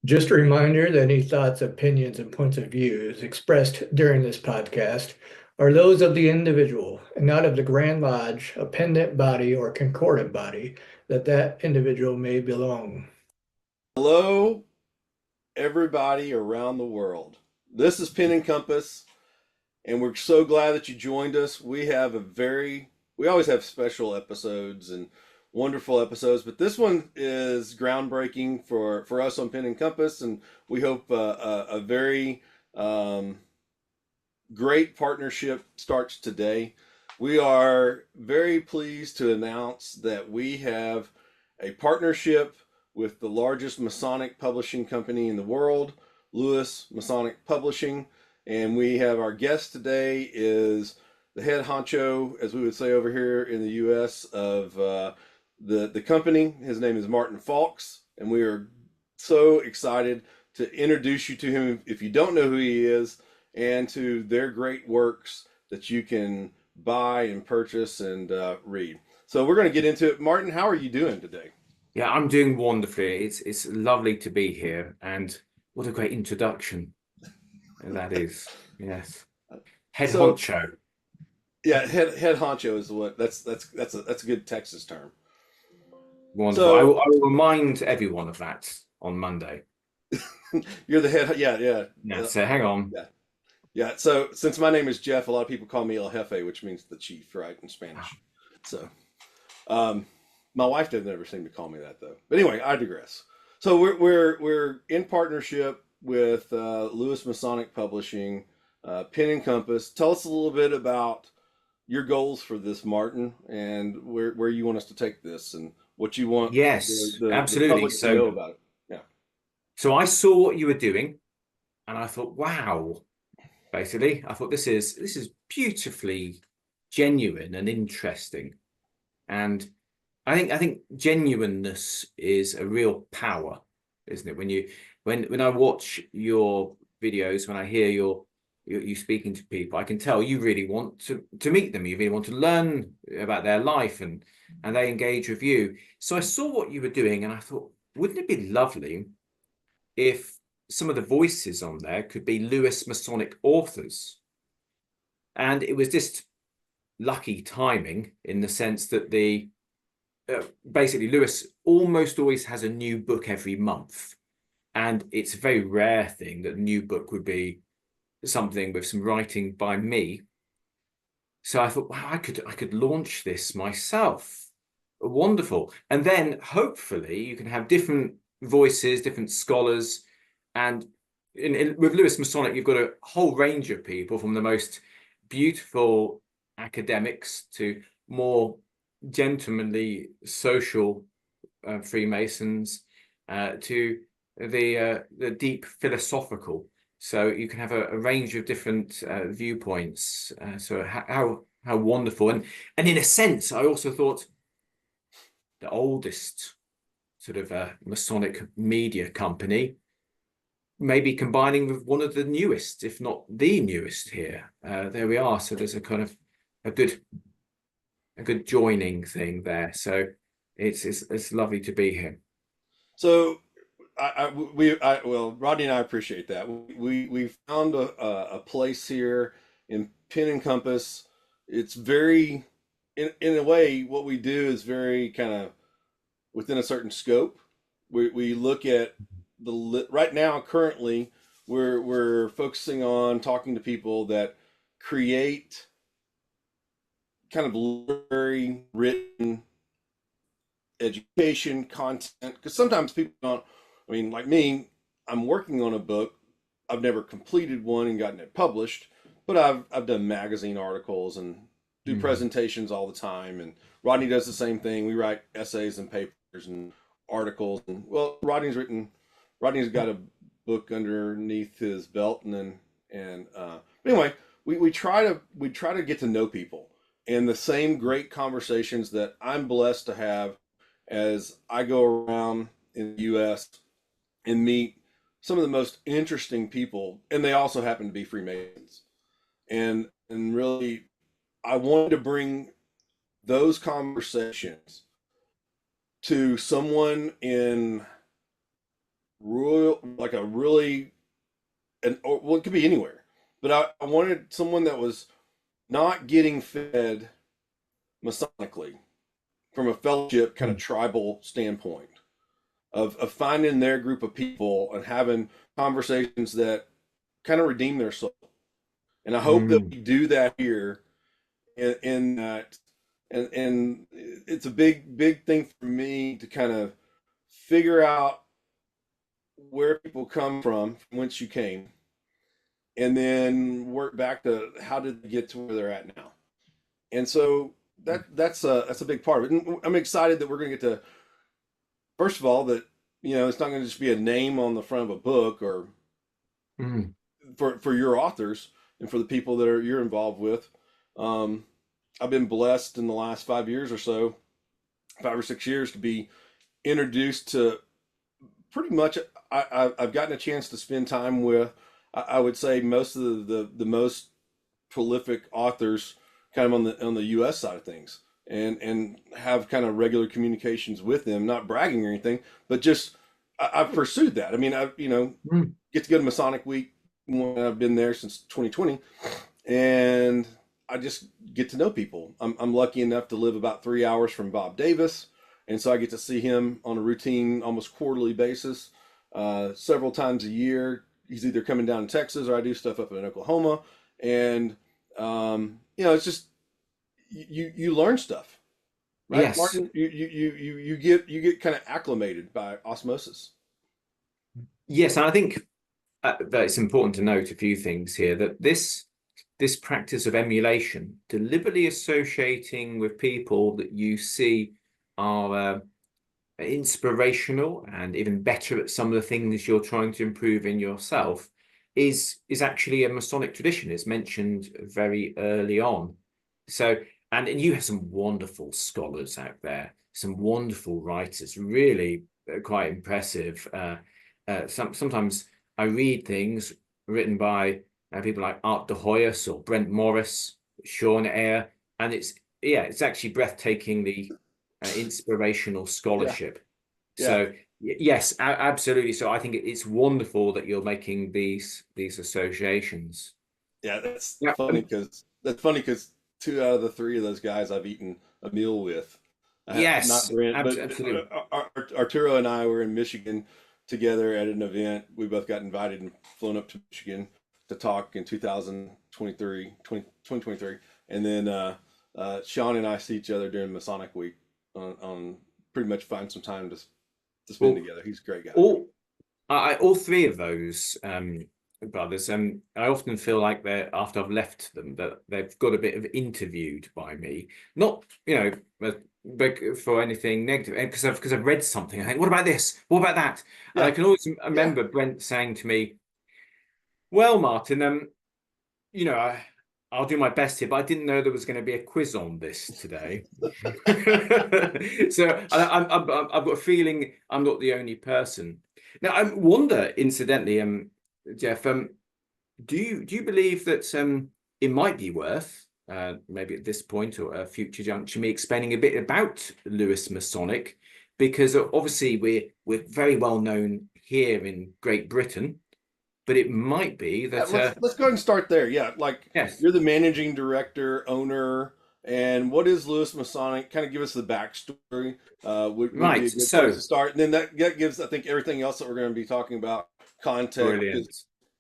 Just a reminder that any thoughts, opinions, and points of views expressed during this podcast are those of the individual and not of the Grand Lodge, appendant body, or concordant body that individual may belong. Hello, everybody around the world. This is Pen and Compass, and we're so glad that you joined us. We always have special episodes and wonderful episodes, but this one is groundbreaking for us on Pen and Compass, and we hope a very great partnership starts today. We are very pleased to announce that we have a partnership with the largest Masonic publishing company in the world, Lewis Masonic Publishing. And we have our guest today is the head honcho, as we would say over here in the U.S., of the company. His name is Martin Faulks, and we are so excited to introduce you to him if you don't know who he is, and to their great works that you can buy and purchase and read. So we're going to get into it. Martin, how are you doing today? Yeah, I'm doing wonderfully. It's lovely to be here, and what a great introduction that is. Yes, head So honcho. yeah, head honcho is what that's a good Texas term. Wonderful. I So will, I will remind everyone of that on Monday. you're the head, yeah, yeah, Yeah. So hang on. yeah, yeah. So since my name is Jeff, a lot of people call me El Jefe, which means the chief, right, in Spanish. So um, my wife doesn't ever seem to call me that though. But anyway, I digress. So we're in partnership with Lewis Masonic Publishing, Pen and Compass. Tell us a little bit about your goals for this, Martin, and where you want us to take this, and what you want Yes, the absolutely. public to So know about it. Yeah. so I saw what you were doing, and I thought, wow. Basically, I thought this is beautifully genuine and interesting, and I think genuineness is a real power, isn't it? When I watch your videos, when I hear you speaking to people, I can tell you really want to meet them. You really want to learn about their life, and they engage with you. So I saw what you were doing, and I thought, wouldn't it be lovely if some of the voices on there could be Lewis Masonic authors? And it was just lucky timing in the sense that the basically Lewis almost always has a new book every month, and it's a very rare thing that a new book would be something with some writing by me. So I thought, wow, I could launch this myself. Wonderful. And then hopefully you can have different voices, different scholars, and with Lewis Masonic, you've got a whole range of people, from the most beautiful academics to more gentlemanly social Freemasons, to the deep philosophical. So you can have a range of different viewpoints. So how wonderful. And in a sense, I also thought the oldest sort of Masonic media company, maybe combining with one of the newest, if not the newest here. There we are. So there's a kind of a good joining thing there. So it's lovely to be here. So well, Rodney and I appreciate that. We found a place here in Pen and Compass. It's very, in a way, what we do is very kind of within a certain scope. We look at right now currently we're focusing on talking to people that create kind of literary written education content, because sometimes people don't. I mean, like me, I'm working on a book. I've never completed one and gotten it published, but I've done magazine articles and do Mhm. presentations all the time. And Rodney does the same thing. We write essays and papers and articles. And well, Rodney's got a book underneath his belt, and then but anyway, we try to get to know people, and the same great conversations that I'm blessed to have as I go around in the U.S. and meet some of the most interesting people, and they also happen to be Freemasons. And really, I wanted to bring those conversations to someone in real, like a really, well, it could be anywhere, but I wanted someone that was not getting fed Masonically from a fellowship kind of tribal standpoint of finding their group of people and having conversations that kind of redeem their soul. And I hope that Mm. we do that here in that. And it's a big thing for me to kind of figure out where people come from whence you came, and then work back to how did they get to where they're at now. And so that's a big part of it. And I'm excited that we're going to get to, first of all, that it's not going to just be a name on the front of a book, or Mm. for your authors and for the people that you're involved with. I've been blessed in the last 5 years or so, 5 or 6 years, to be introduced to pretty much. I've gotten a chance to spend time with, I would say, most of the most prolific authors, kind of on the U.S. side of things, and have kind of regular communications with them. Not bragging or anything, but just I've pursued that. I mean, I Mm. get to go to Masonic Week when I've been there since 2020, and I just get to know people. I'm lucky enough to live about 3 hours from Bob Davis, and so I get to see him on a routine, almost quarterly basis, several times a year. He's either coming down to Texas, or I do stuff up in Oklahoma, and it's just you learn stuff, right, Yes. Martin? You get kind of acclimated by osmosis. Yes, and I think that it's important to note a few things here, that this practice of emulation, deliberately associating with people that you see are inspirational and even better at some of the things you're trying to improve in yourself, is actually a Masonic tradition. It's mentioned very early on. So, and you have some wonderful scholars out there, some wonderful writers, really quite impressive. Sometimes I read things written by people like Art de Hoyos or Brent Morris, Sean Eyre, and it's actually breathtaking, the inspirational Yeah, scholarship. yeah, So yes, absolutely. So I think it's wonderful that you're making these associations. yeah. That's Yeah. funny because 2 out of the 3 of those guys I've eaten a meal with. Not Yes, Brent, but absolutely. Arturo and I were in Michigan together at an event. We both got invited and flown up to Michigan to talk in 2023, and then Sean and I see each other during Masonic Week on pretty much find some time to spend Well, together. He's a great guy. all three of those brothers, I often feel like they're, after I've left them, that they've got a bit of interviewed by me. Not, but for anything negative, because I've read something. I think, what about this? What about that? And I Yeah, can always yeah. remember Brent saying to me, "Well, Martin, I'll do my best here, but I didn't know there was going to be a quiz on this today." So I've got a feeling I'm not the only person. Now, I wonder, incidentally, Jeff, do you believe that it might be worth, maybe at this point or a future juncture, me explaining a bit about Lewis Masonic, because obviously we're very well known here in Great Britain, but it might be that Let's go ahead and start there. Yeah, like, yes, you're the managing director, owner, and what is Lewis Masonic? Kind of give us the backstory. Would be right. a good place to So start, and then that gives, I think, everything else that we're going to be talking about context, brilliant.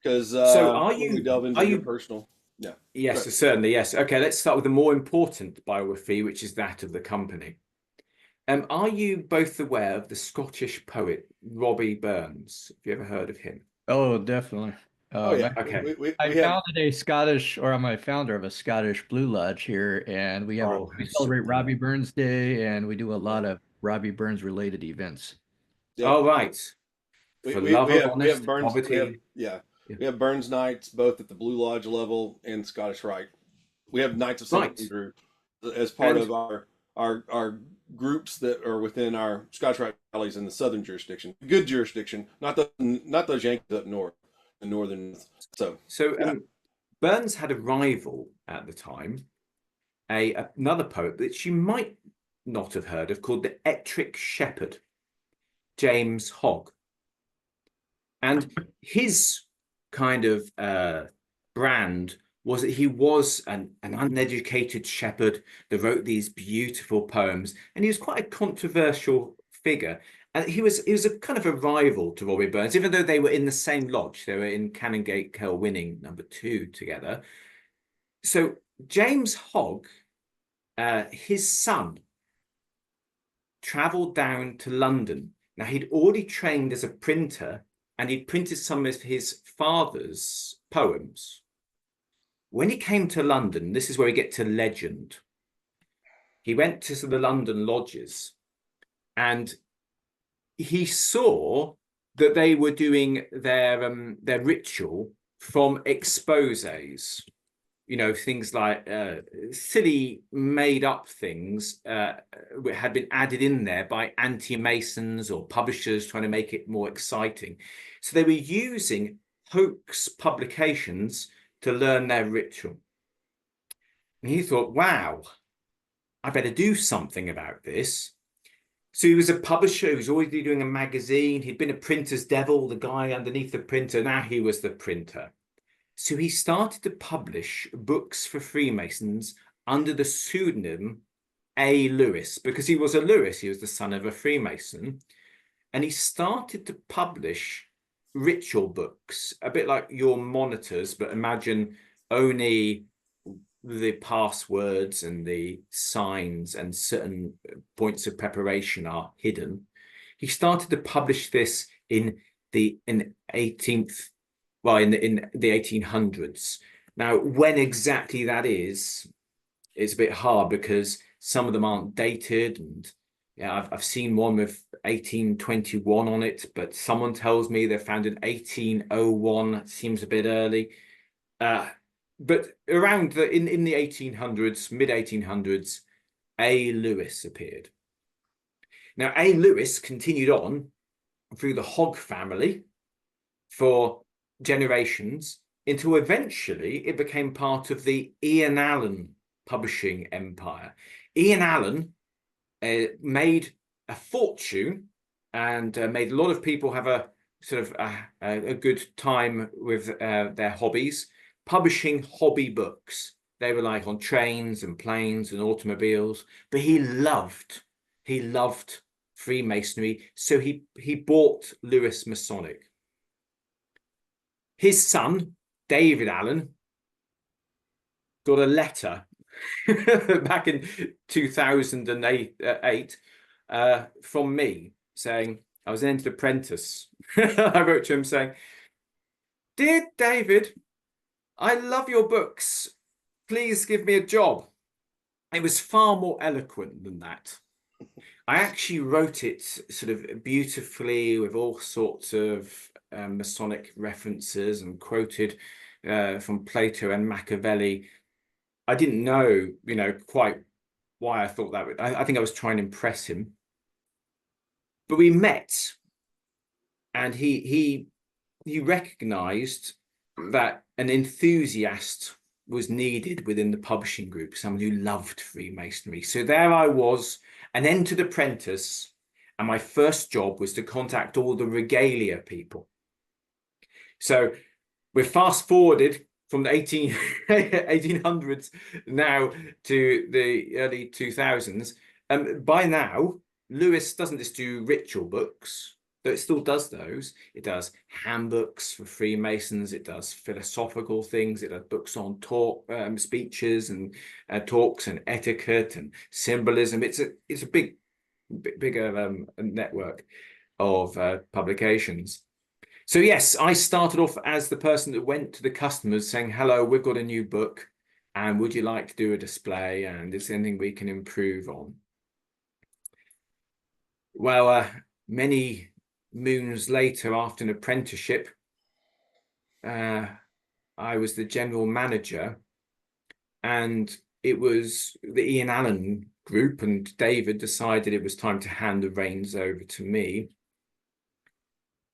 because So are when we delve are into your you personal, yeah, yes, right. certainly, yes. Okay, let's start with the more important biography, which is that of the company. Are you both aware of the Scottish poet Robbie Burns? Have you ever heard of him? Oh, definitely. Oh yeah, Okay. I we have, founded a Scottish, or I'm a founder of a Scottish Blue Lodge here, and Oh, we how celebrate Robbie superb. Burns Day, and we do a yeah, lot of Robbie Burns related events. yeah. Oh, right. We, For we, love we of have we have honest Burns we have poverty. yeah Yeah. we have Burns nights both at the Blue Lodge level and Scottish Rite. We have Knights of St. Right. Andrew as part And of our groups that are within our Scottish Rite rallies in the southern jurisdiction, good jurisdiction, not those Yankees up north, the northern. So so yeah, Burns had a rival at the time, another poet that you might not have heard of, called the Ettrick Shepherd, James Hogg. And his kind of brand was that he was an uneducated shepherd that wrote these beautiful poems, and he was quite a controversial figure. And he was a kind of a rival to Robbie Burns, even though they were in the same lodge. They were in Canongate Kilwinning #2 together. So James Hogg, his son, travelled down to London. Now, he'd already trained as a printer, and he'd printed some of his father's poems. When he came to London, this is where we get to legend. He went to the London lodges, and he saw that they were doing their ritual from exposés. You know, things like silly made up things had been added in there by anti-Masons or publishers trying to make it more exciting. So they were using hoax publications to learn their ritual. And he thought, wow, I better do something about this. So he was a publisher, he was already doing a magazine, he'd been a printer's devil, the guy underneath the printer, now he was the printer. So he started to publish books for Freemasons under the pseudonym A. Lewis, because he was a Lewis, he was the son of a Freemason. And he started to publish ritual books, a bit like your monitors, but imagine only the passwords and the signs and certain points of preparation are hidden. He started to publish this in the 18th, well, in the 1800s. Now, when exactly that is, it's a bit hard because some of them aren't dated, and yeah, I've seen one with 1821 on it, but someone tells me they found an 1801. Seems a bit early. But around in the 1800s, mid 1800s, A. Lewis appeared. Now, A. Lewis continued on through the Hogg family for generations until eventually it became part of the Ian Allen publishing empire. Ian Allen made a fortune and made a lot of people have a sort of a good time with their hobbies, publishing hobby books. They were like on trains and planes and automobiles, but he loved Freemasonry, so he bought Lewis Masonic. His son, David Allen, got a letter back in 2008 from me saying, I was an entered apprentice. I wrote to him saying, "Dear David, I love your books. Please give me a job." It was far more eloquent than that. I actually wrote it sort of beautifully with all sorts of Masonic references and quoted from Plato and Machiavelli. I didn't know, quite why I thought that. I think I was trying to impress him. But we met, and he recognized that an enthusiast was needed within the publishing group, someone who loved Freemasonry. So there I was, an entered apprentice, and my first job was to contact all the regalia people. So we're fast forwarded from the 1800s now to the early 2000s. By now, Lewis doesn't just do ritual books, though it still does those. It does handbooks for Freemasons. It does philosophical things. It does books on talk, speeches and talks and etiquette and symbolism. It's a bigger network of publications. So yes, I started off as the person that went to the customers saying, "Hello, we've got a new book, and would you like to do a display? And is there anything we can improve on?" Well, many moons later, after an apprenticeship, I was the general manager, and it was the Ian Allen group, and David decided it was time to hand the reins over to me.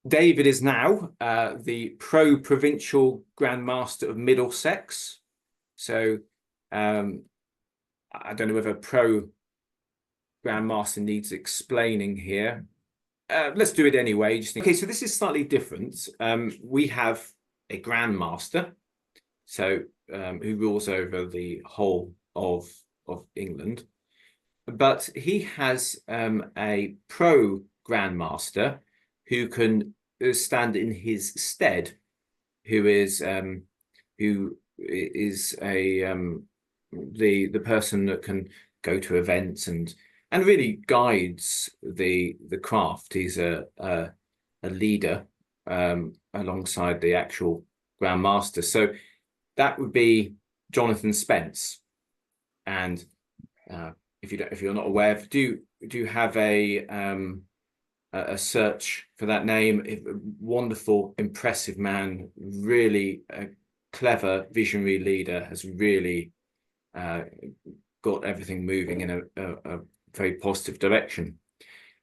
David is now the pro-provincial Grand Master of Middlesex. So I don't know whether pro Grand Master needs explaining here. let's do it anyway. Okay, so this is slightly different. We have a Grandmaster, so who rules over the whole of England, but he has a pro Grandmaster who can stand in his stead, who is a the person that can go to events and really guides the craft. He's a leader alongside the actual Grandmaster. So that would be Jonathan Spence. And if you're not aware, do have a search for that name. Wonderful, impressive man, really a clever visionary leader, has really got everything moving in a very positive direction.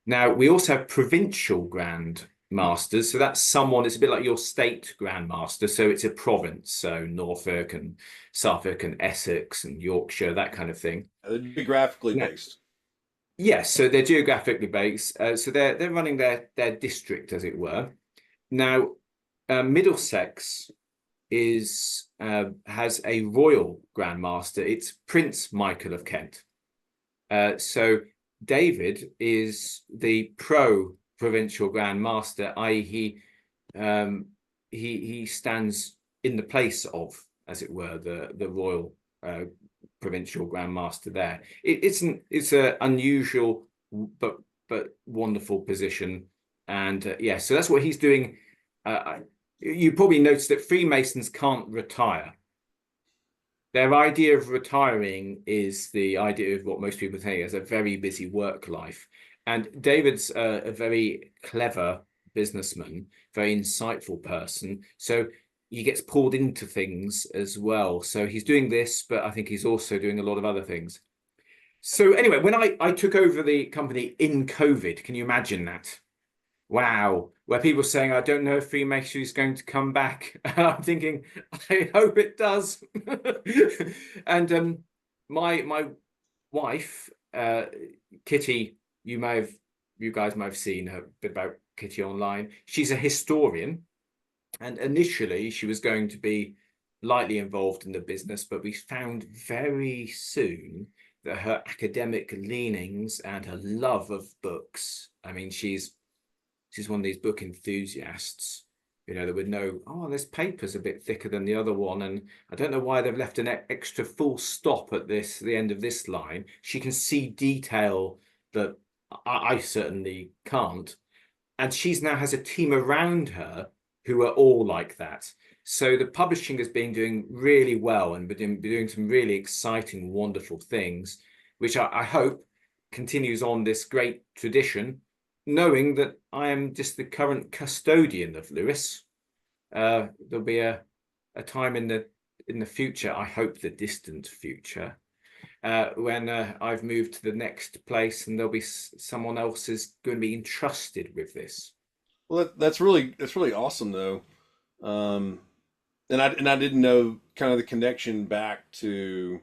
Now, we also have provincial Grand Masters. So that's someone, it's a bit like your state Grand Master. So it's a province. So Norfolk and Suffolk and Essex and Yorkshire, that kind of thing. Geographically based. Yes, so they're geographically based. So they're running their district, as it were. Now, Middlesex has a royal Grand Master. It's Prince Michael of Kent. So David is the pro-provincial Grand Master, i.e. he stands in the place of, as it were, the royal provincial Grand Master there. It's an unusual but wonderful position. And yeah, so that's what he's doing. You probably noticed that Freemasons can't retire. Their idea of retiring is the idea of what most people think as a very busy work life. And David's a very clever businessman, very insightful person. So he gets pulled into things as well. So he's doing this, but I think he's also doing a lot of other things. So anyway, when I took over the company in COVID, can you imagine that? Wow, where people are saying, I don't know if Freemasonry is going to come back. I'm thinking, I hope it does. And my wife, Kitty, you guys may have seen a bit about Kitty online. She's a historian, and initially she was going to be lightly involved in the business, but we found very soon that her academic leanings and her love of books. I mean, she's one of these book enthusiasts, that would know, oh, this paper's a bit thicker than the other one, and I don't know why they've left an extra full stop at the end of this line. She can see detail that I certainly can't. And she's now has a team around her who are all like that. So the publishing has been doing really well and been doing some really exciting, wonderful things, which I hope continues on this great tradition, knowing that I am just the current custodian of Lewis. There'll be a time in the future, I hope the distant future, when I've moved to the next place and there'll be someone else is going to be entrusted with this. Well, that's really awesome though. And I didn't know kind of the connection back to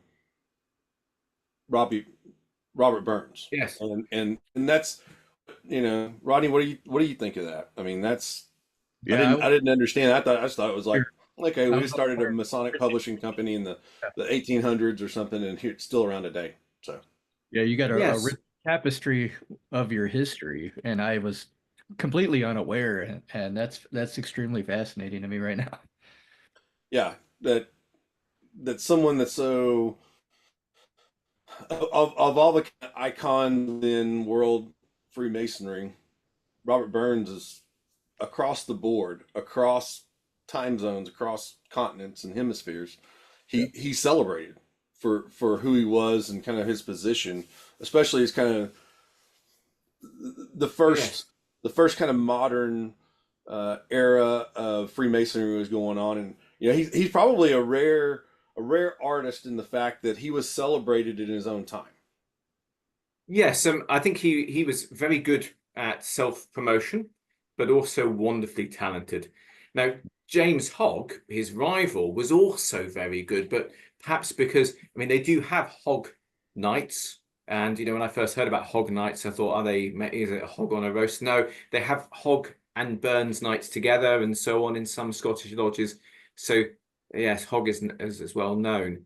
Robert Burns. Yes. And that's, Rodney, what do you think of that? I mean, that's Yeah, I didn't understand. I just thought it was like, okay, we I just started a Masonic publishing company in the 1800s or something, and here it's still around today. So yeah, you got a Yes. rich tapestry of your history, and I was completely unaware, and that's extremely fascinating to me right now. yeah, that someone that's so of all the icons in world Freemasonry, Robert Burns is across the board, across time zones, across continents and hemispheres. He celebrated for who he was and kind of his position, especially as kind of the first kind of modern era of Freemasonry was going on, and he's probably a rare artist in the fact that he was celebrated in his own time. Yes, I think he was very good at self-promotion, but also wonderfully talented. Now, James Hogg, his rival, was also very good, but perhaps because, I mean, they do have Hogg Knights, And when I first heard about hog nights, I thought, is it a hog on a roast? No, they have hog and Burns nights together and so on in some Scottish lodges. So yes, hog is as well known.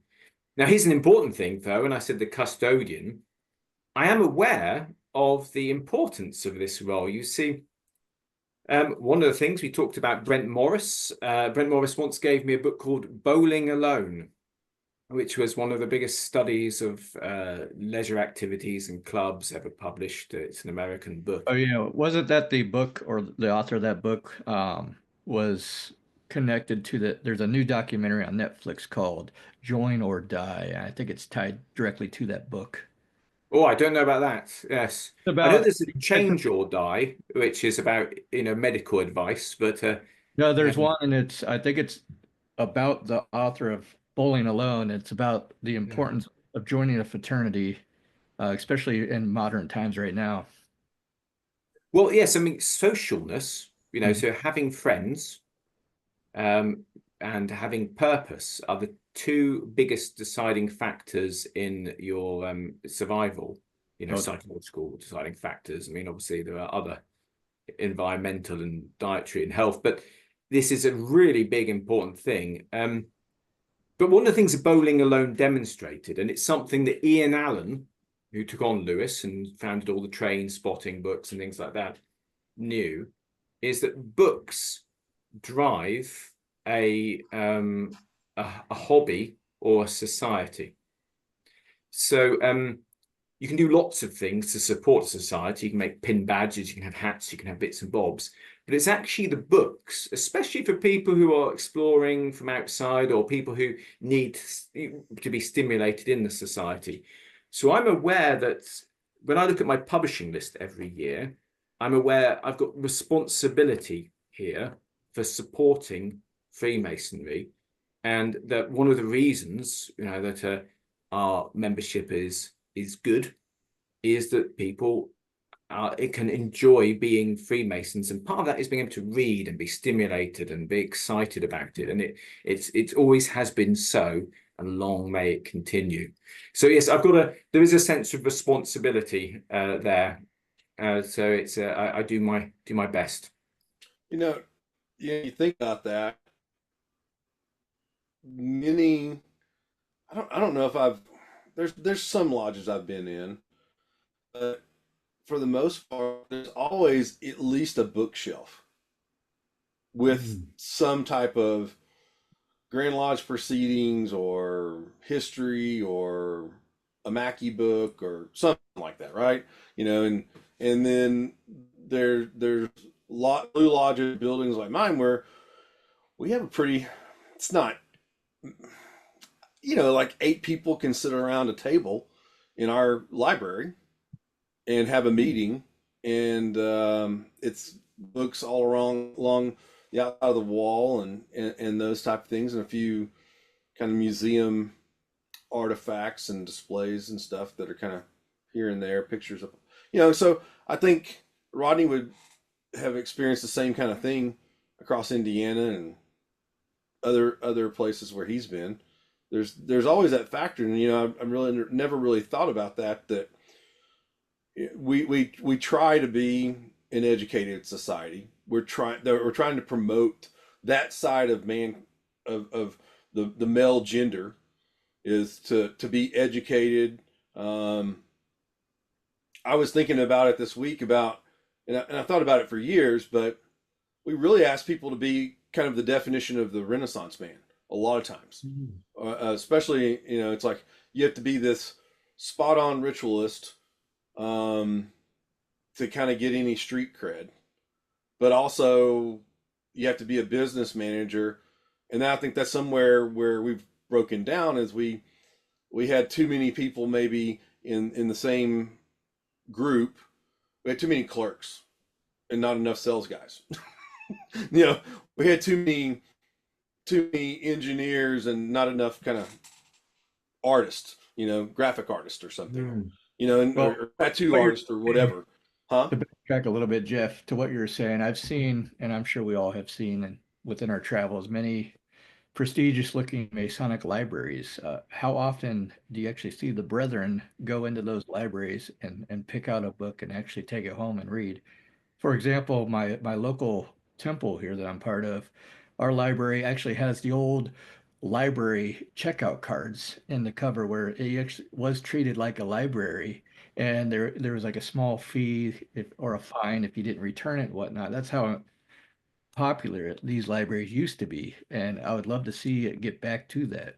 Now here's an important thing though, and I said the custodian. I am aware of the importance of this role. You see, one of the things we talked about, Brent Morris. Brent Morris once gave me a book called Bowling Alone, which was one of the biggest studies of leisure activities and clubs ever published. It's an American book. Oh, wasn't that the book or the author of that book was connected to there's a new documentary on Netflix called Join or Die. I think it's tied directly to that book. Oh, I don't know about that. Yes. It's I know about there's a Change or Die, which is about, medical advice, but no, there's one, and I think it's about the author of Bowling Alone. It's about the importance of joining a fraternity, especially in modern times right now. well, yes, I mean, socialness, so having friends and having purpose are the two biggest deciding factors in your survival, psychological deciding factors. I mean, obviously there are other environmental and dietary and health, but this is a really big, important thing. But one of the things that Bowling Alone demonstrated, and it's something that Ian Allen, who took on Lewis and founded all the train spotting books and things like that, knew, is that books drive a hobby or a society. So you can do lots of things to support society. You can make pin badges, you can have hats, you can have bits and bobs. But it's actually the books, especially for people who are exploring from outside or people who need to be stimulated in the society. So I'm aware that when I look at my publishing list every year, I'm aware I've got responsibility here for supporting Freemasonry, and that one of the reasons that our membership is good is that people it can enjoy being Freemasons, and part of that is being able to read and be stimulated and be excited about it, and it always has been so, and long may it continue. So yes, there is a sense of responsibility there. So it's I do my best. You think about that. Many, I don't know if there's some lodges I've been in, but for the most part, there's always at least a bookshelf with some type of Grand Lodge proceedings or history or a Mackey book or something like that, right? And then there's Blue Lodge buildings like mine where we have it's not, like 8 people can sit around a table in our library and have a meeting, and it's books all along the outside of the wall and those type of things, and a few kind of museum artifacts and displays and stuff that are kind of here and there, pictures of, so I think Rodney would have experienced the same kind of thing across Indiana and other places where he's been. There's always that factor, and I'm really never really thought about that we try to be an educated society. We're trying to promote that side of the male gender, is to be educated. I was thinking about it this week and I thought about it for years, but we really ask people to be kind of the definition of the Renaissance man a lot of times. Especially, it's like you have to be this spot on ritualist to kind of get any street cred, but also you have to be a business manager. And I think that's somewhere where we've broken down, is we had too many people maybe in the same group. We had too many clerks and not enough sales guys. We had too many engineers and not enough kind of artists, graphic artists or something, or tattoo artists or whatever. Huh? To backtrack a little bit, Jeff, to what you're saying, I've seen, and I'm sure we all have seen, and within our travels, many prestigious looking Masonic libraries. How often do you actually see the brethren go into those libraries and pick out a book and actually take it home and read? For example, my local temple here that I'm part of, our library actually has the old library checkout cards in the cover where it actually was treated like a library, and there was like a small fee or a fine if you didn't return it and whatnot. That's how popular these libraries used to be, and I would love to see it get back to that.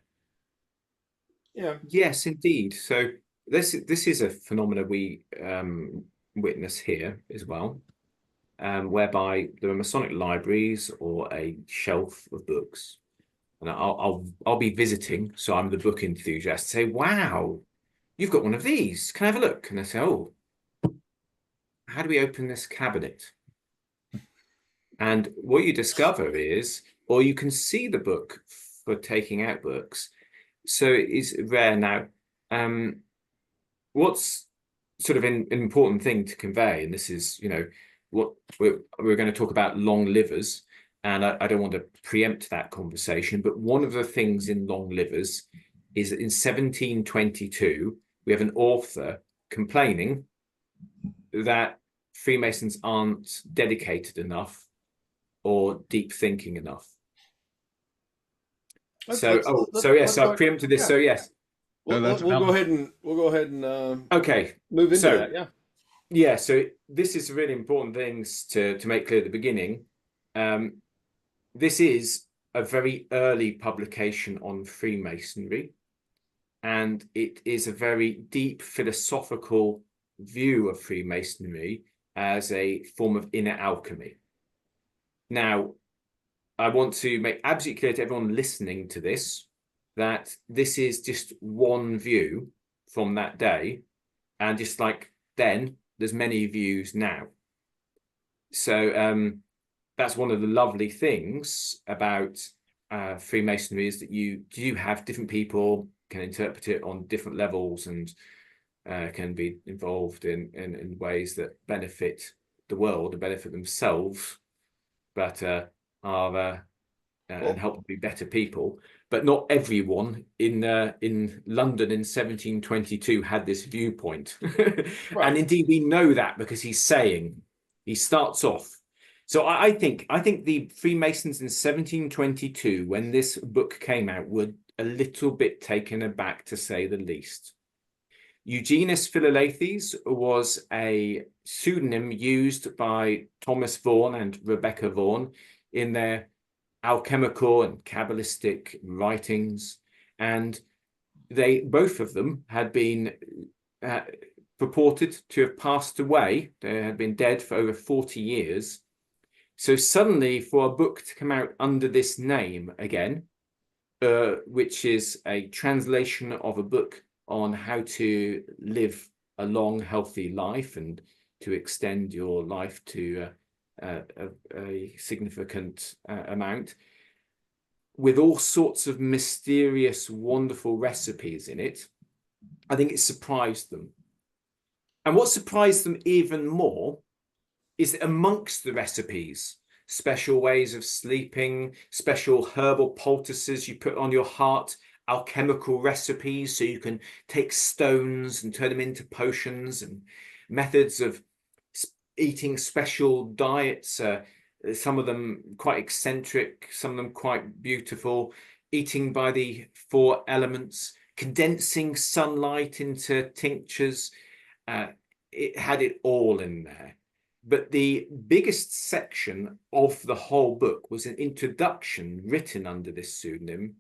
Yeah. Yes, indeed. So this is a phenomenon we witness here as well, whereby there are Masonic libraries or a shelf of books, and I'll be visiting, so I'm the book enthusiast. Say, wow, you've got one of these. Can I have a look? And I say, oh, how do we open this cabinet? And what you discover is, or you can see the book for taking out books. So it's rare now. What's sort of an important thing to convey, and this is, what we're going to talk about long livers, and I don't want to preempt that conversation, but one of the things in long livers is that in 1722, we have an author complaining that Freemasons aren't dedicated enough or deep thinking enough. So I preempted this. Yeah. So yes. We'll go ahead and Okay. move into that. Yeah. Yeah. So this is really important things to make clear at the beginning. This is a very early publication on Freemasonry, and it is a very deep philosophical view of Freemasonry as a form of inner alchemy. Now, I want to make absolutely clear to everyone listening to this that this is just one view from that day. And just like then, there's many views now. So that's one of the lovely things about Freemasonry, is that you do have different people can interpret it on different levels, and can be involved in ways that benefit the world and benefit themselves, but and help them be better people. But not everyone in London in 1722 had this viewpoint. Right. And indeed, we know that because he starts off. So I think the Freemasons in 1722, when this book came out, were a little bit taken aback, to say the least. Eugenus Philalethes was a pseudonym used by Thomas Vaughan and Rebecca Vaughan in their alchemical and Kabbalistic writings, and both of them had been purported to have passed away. They had been dead for over 40 years. So suddenly, for a book to come out under this name again, which is a translation of a book on how to live a long, healthy life and to extend your life to a significant amount, with all sorts of mysterious, wonderful recipes in it, I think it surprised them. And what surprised them even more is that amongst the recipes, special ways of sleeping, special herbal poultices you put on your heart, alchemical recipes so you can take stones and turn them into potions, and methods of eating special diets, some of them quite eccentric, some of them quite beautiful, eating by the 4 elements, condensing sunlight into tinctures. It had it all in there. But the biggest section of the whole book was an introduction written under this pseudonym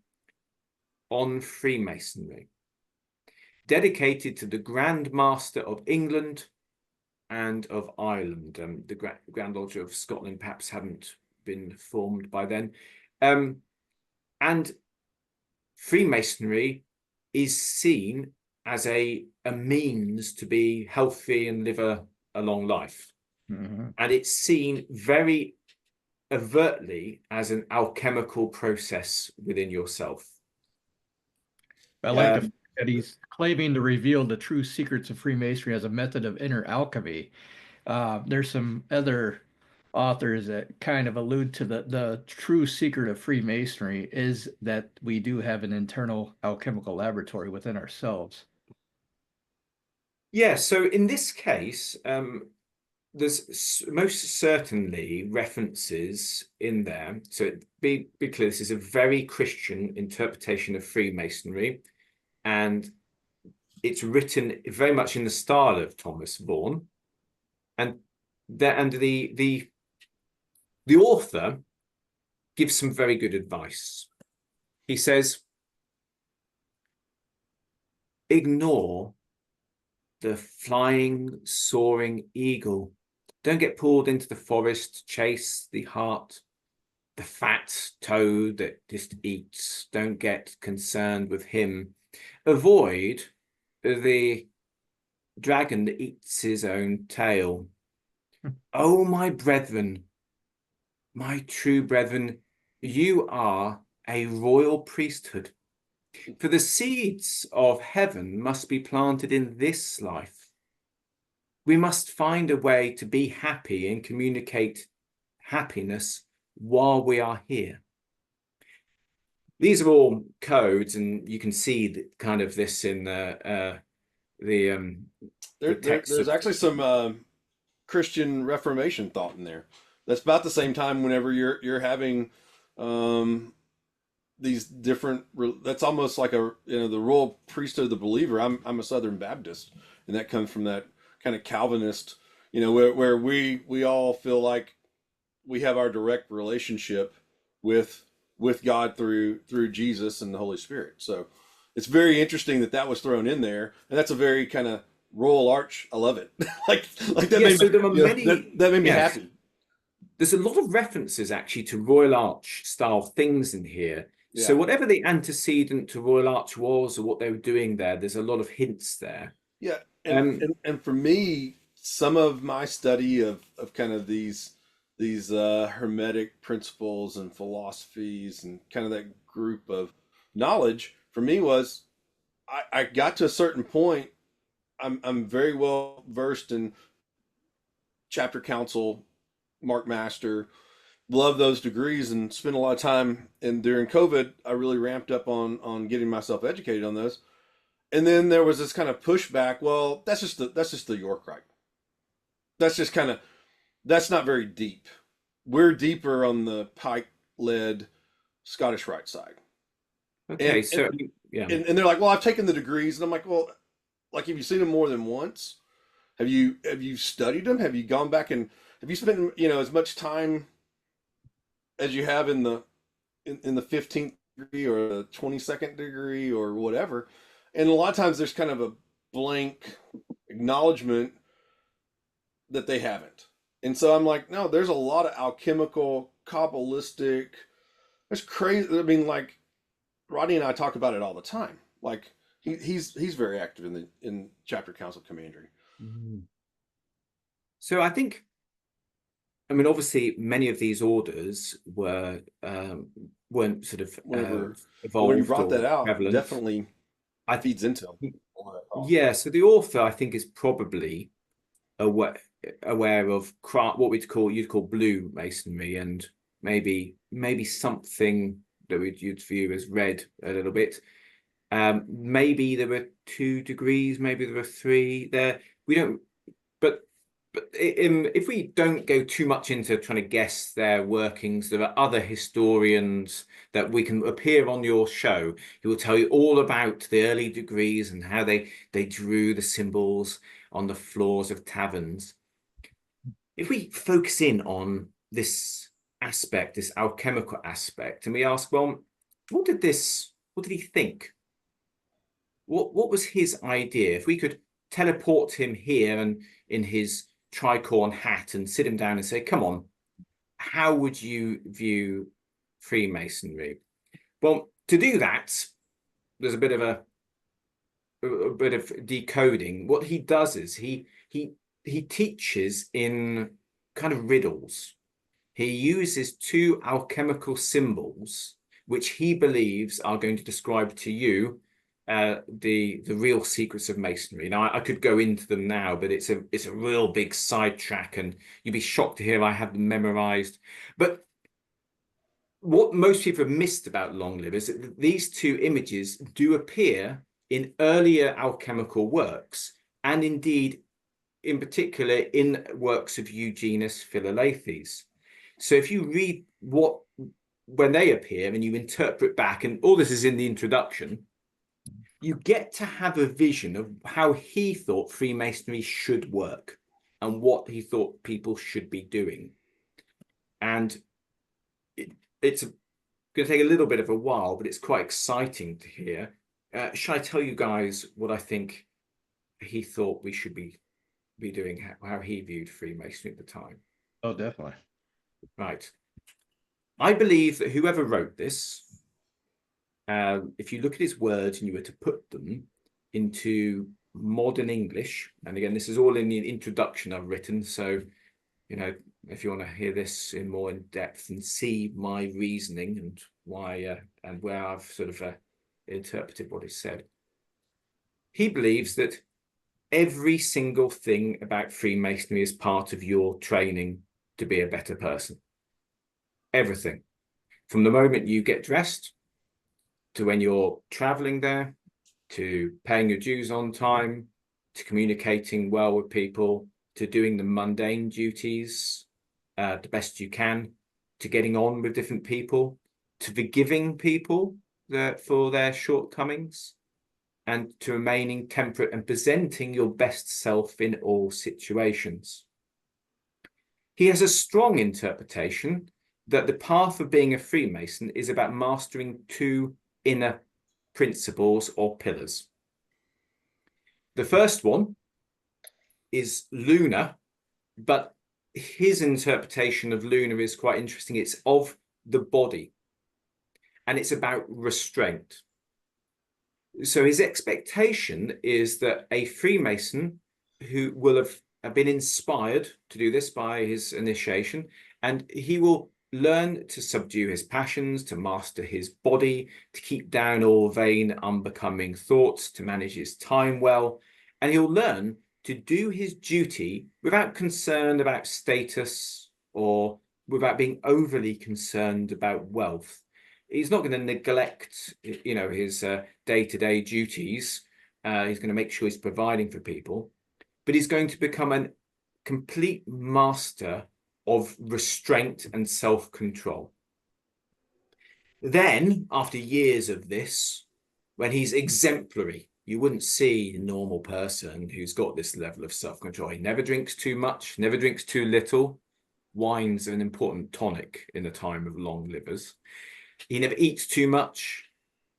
on Freemasonry, dedicated to the Grand Master of England and of Ireland. The Grand Lodge of Scotland perhaps hadn't been formed by then. And Freemasonry is seen as a means to be healthy and live a long life. Mm-hmm. And it's seen very overtly as an alchemical process within yourself. I like the fact that he's claiming to reveal the true secrets of Freemasonry as a method of inner alchemy. There's some other authors that kind of allude to the true secret of Freemasonry is that we do have an internal alchemical laboratory within ourselves. Yeah, so in this case, there's most certainly references in there. So be clear, this is a very Christian interpretation of Freemasonry, and it's written very much in the style of Thomas Vaughan, and the author gives some very good advice. He says, ignore the flying, soaring eagle. Don't get pulled into the forest to chase the hart, the fat toad that just eats. Don't get concerned with him. Avoid the dragon that eats his own tail. Oh, my brethren, my true brethren, you are a royal priesthood. For the seeds of heaven must be planted in this life. We must find a way to be happy and communicate happiness while we are here. These are all codes, and you can see kind of this in the text. There's actually some Christian Reformation thought in there. That's about the same time whenever you're having these different. That's almost like the royal priesthood of the believer. I'm a Southern Baptist, and that comes from that kind of Calvinist, where we all feel like we have our direct relationship with God through Jesus and the Holy Spirit. So it's very interesting that was thrown in there, and that's a very kind of Royal Arch. I love it. like that. Yeah, made so me, there are many. that made me Yes. happy. There's a lot of references actually to Royal Arch style things in here. Yeah. So whatever the antecedent to Royal Arch was or what they were doing there's a lot of hints there. Yeah, and for me, some of my study of kind of these hermetic principles and philosophies and kind of that group of knowledge for me was I got to a certain point. I'm very well versed in chapter council, Mark Master, love those degrees and spent a lot of time. And during COVID, I really ramped up on getting myself educated on those. And then there was this kind of pushback. Well, that's just the York Rite. That's not very deep. We're deeper on the Pike led Scottish Rite side. Okay, and they're like, well, I've taken the degrees, and I'm like, well, like, have you seen them more than once? Have you studied them? Have you gone back and have you spent as much time as you have in the 15th degree or the 22nd degree or whatever? And a lot of times there's kind of a blank acknowledgement that they haven't. And so I'm like, no, there's a lot of alchemical, Kabbalistic. There's crazy. I mean, like, Rodney and I talk about it all the time. Like, he's very active in chapter council commandery. So I think, obviously many of these orders weren't sort of evolved. When you brought that out, prevalent. definitely feeds into them. Yeah, so the author, I think, is probably aware of you'd call blue masonry, and maybe something that you'd view as red a little bit. Maybe there were 2 degrees, maybe there were 3 there. We don't, but if we don't go too much into trying to guess their workings, there are other historians that we can appear on your show who will tell you all about the early degrees and how they drew the symbols on the floors of taverns. If we focus in on this aspect, this alchemical aspect, and we ask, well, what did he think? What was his idea? If we could teleport him here and in his tricorn hat and sit him down and say, come on, how would you view Freemasonry? Well, to do that, there's a bit of decoding. What he does is he teaches in kind of riddles. He uses 2 alchemical symbols, which he believes are going to describe to you the real secrets of masonry. Now, I could go into them now, but it's a real big sidetrack, and you'd be shocked to hear I have them memorized. But what most people have missed about long livers is that these two images do appear in earlier alchemical works, and indeed, in particular, in works of Eugenus Philalethes. So if you read when they appear and you interpret back, and all this is in the introduction, you get to have a vision of how he thought Freemasonry should work and what he thought people should be doing. And it's going to take a little bit of a while, but it's quite exciting to hear. Shall I tell you guys what I think he thought we should be doing, how he viewed Freemasonry at the time? Oh, definitely. Right. I believe that whoever wrote this, if you look at his words and you were to put them into modern English, and again, this is all in the introduction I've written, so, you know, if you want to hear this in more in depth and see my reasoning and why and where I've sort of interpreted what he said, he believes that every single thing about Freemasonry is part of your training to be a better person. Everything. From the moment you get dressed, to when you're traveling there, to paying your dues on time, to communicating well with people, to doing the mundane duties the best you can, to getting on with different people, to forgiving people for their shortcomings, and to remaining temperate and presenting your best self in all situations. He has a strong interpretation that the path of being a Freemason is about mastering two inner principles or pillars. The first one is lunar, but his interpretation of lunar is quite interesting. It's of the body, and it's about restraint. So his expectation is that a Freemason who will have been inspired to do this by his initiation, and he will learn to subdue his passions, to master his body, to keep down all vain, unbecoming thoughts, to manage his time well, and he'll learn to do his duty without concern about status or without being overly concerned about wealth. He's not going to neglect, you know, his day-to-day duties. He's going to make sure he's providing for people, but he's going to become a complete master of restraint and self-control. Then, after years of this, when he's exemplary, you wouldn't see a normal person who's got this level of self-control. He never drinks too much, never drinks too little. Wine's an important tonic in the time of long livers. He never eats too much.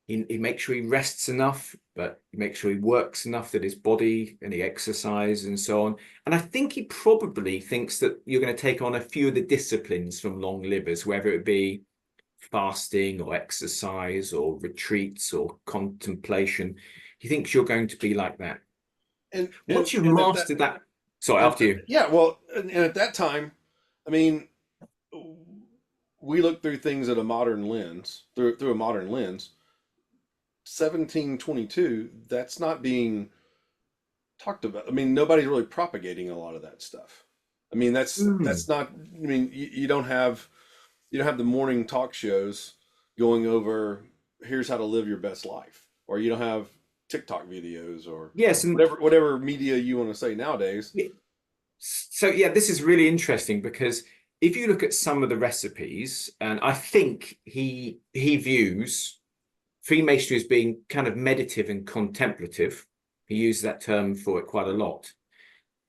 He makes sure he rests enough, but he makes sure he works enough that his body and he exercises and so on. And I think he probably thinks that you're going to take on a few of the disciplines from long livers, whether it be fasting or exercise or retreats or contemplation. He thinks you're going to be like that. And once you've mastered that, sorry, after you. Yeah, well, and at that time, I mean, we look through things at a modern lens, through a modern lens. 1722, that's not being talked about. I mean, nobody's really propagating a lot of that stuff. I mean, that's not, I mean, you don't have the morning talk shows going over here's how to live your best life, or you don't have TikTok videos or yes, and whatever media you want to say nowadays. So yeah, this is really interesting because if you look at some of the recipes, and I think he views Freemasonry as being kind of meditative and contemplative. He uses that term for it quite a lot.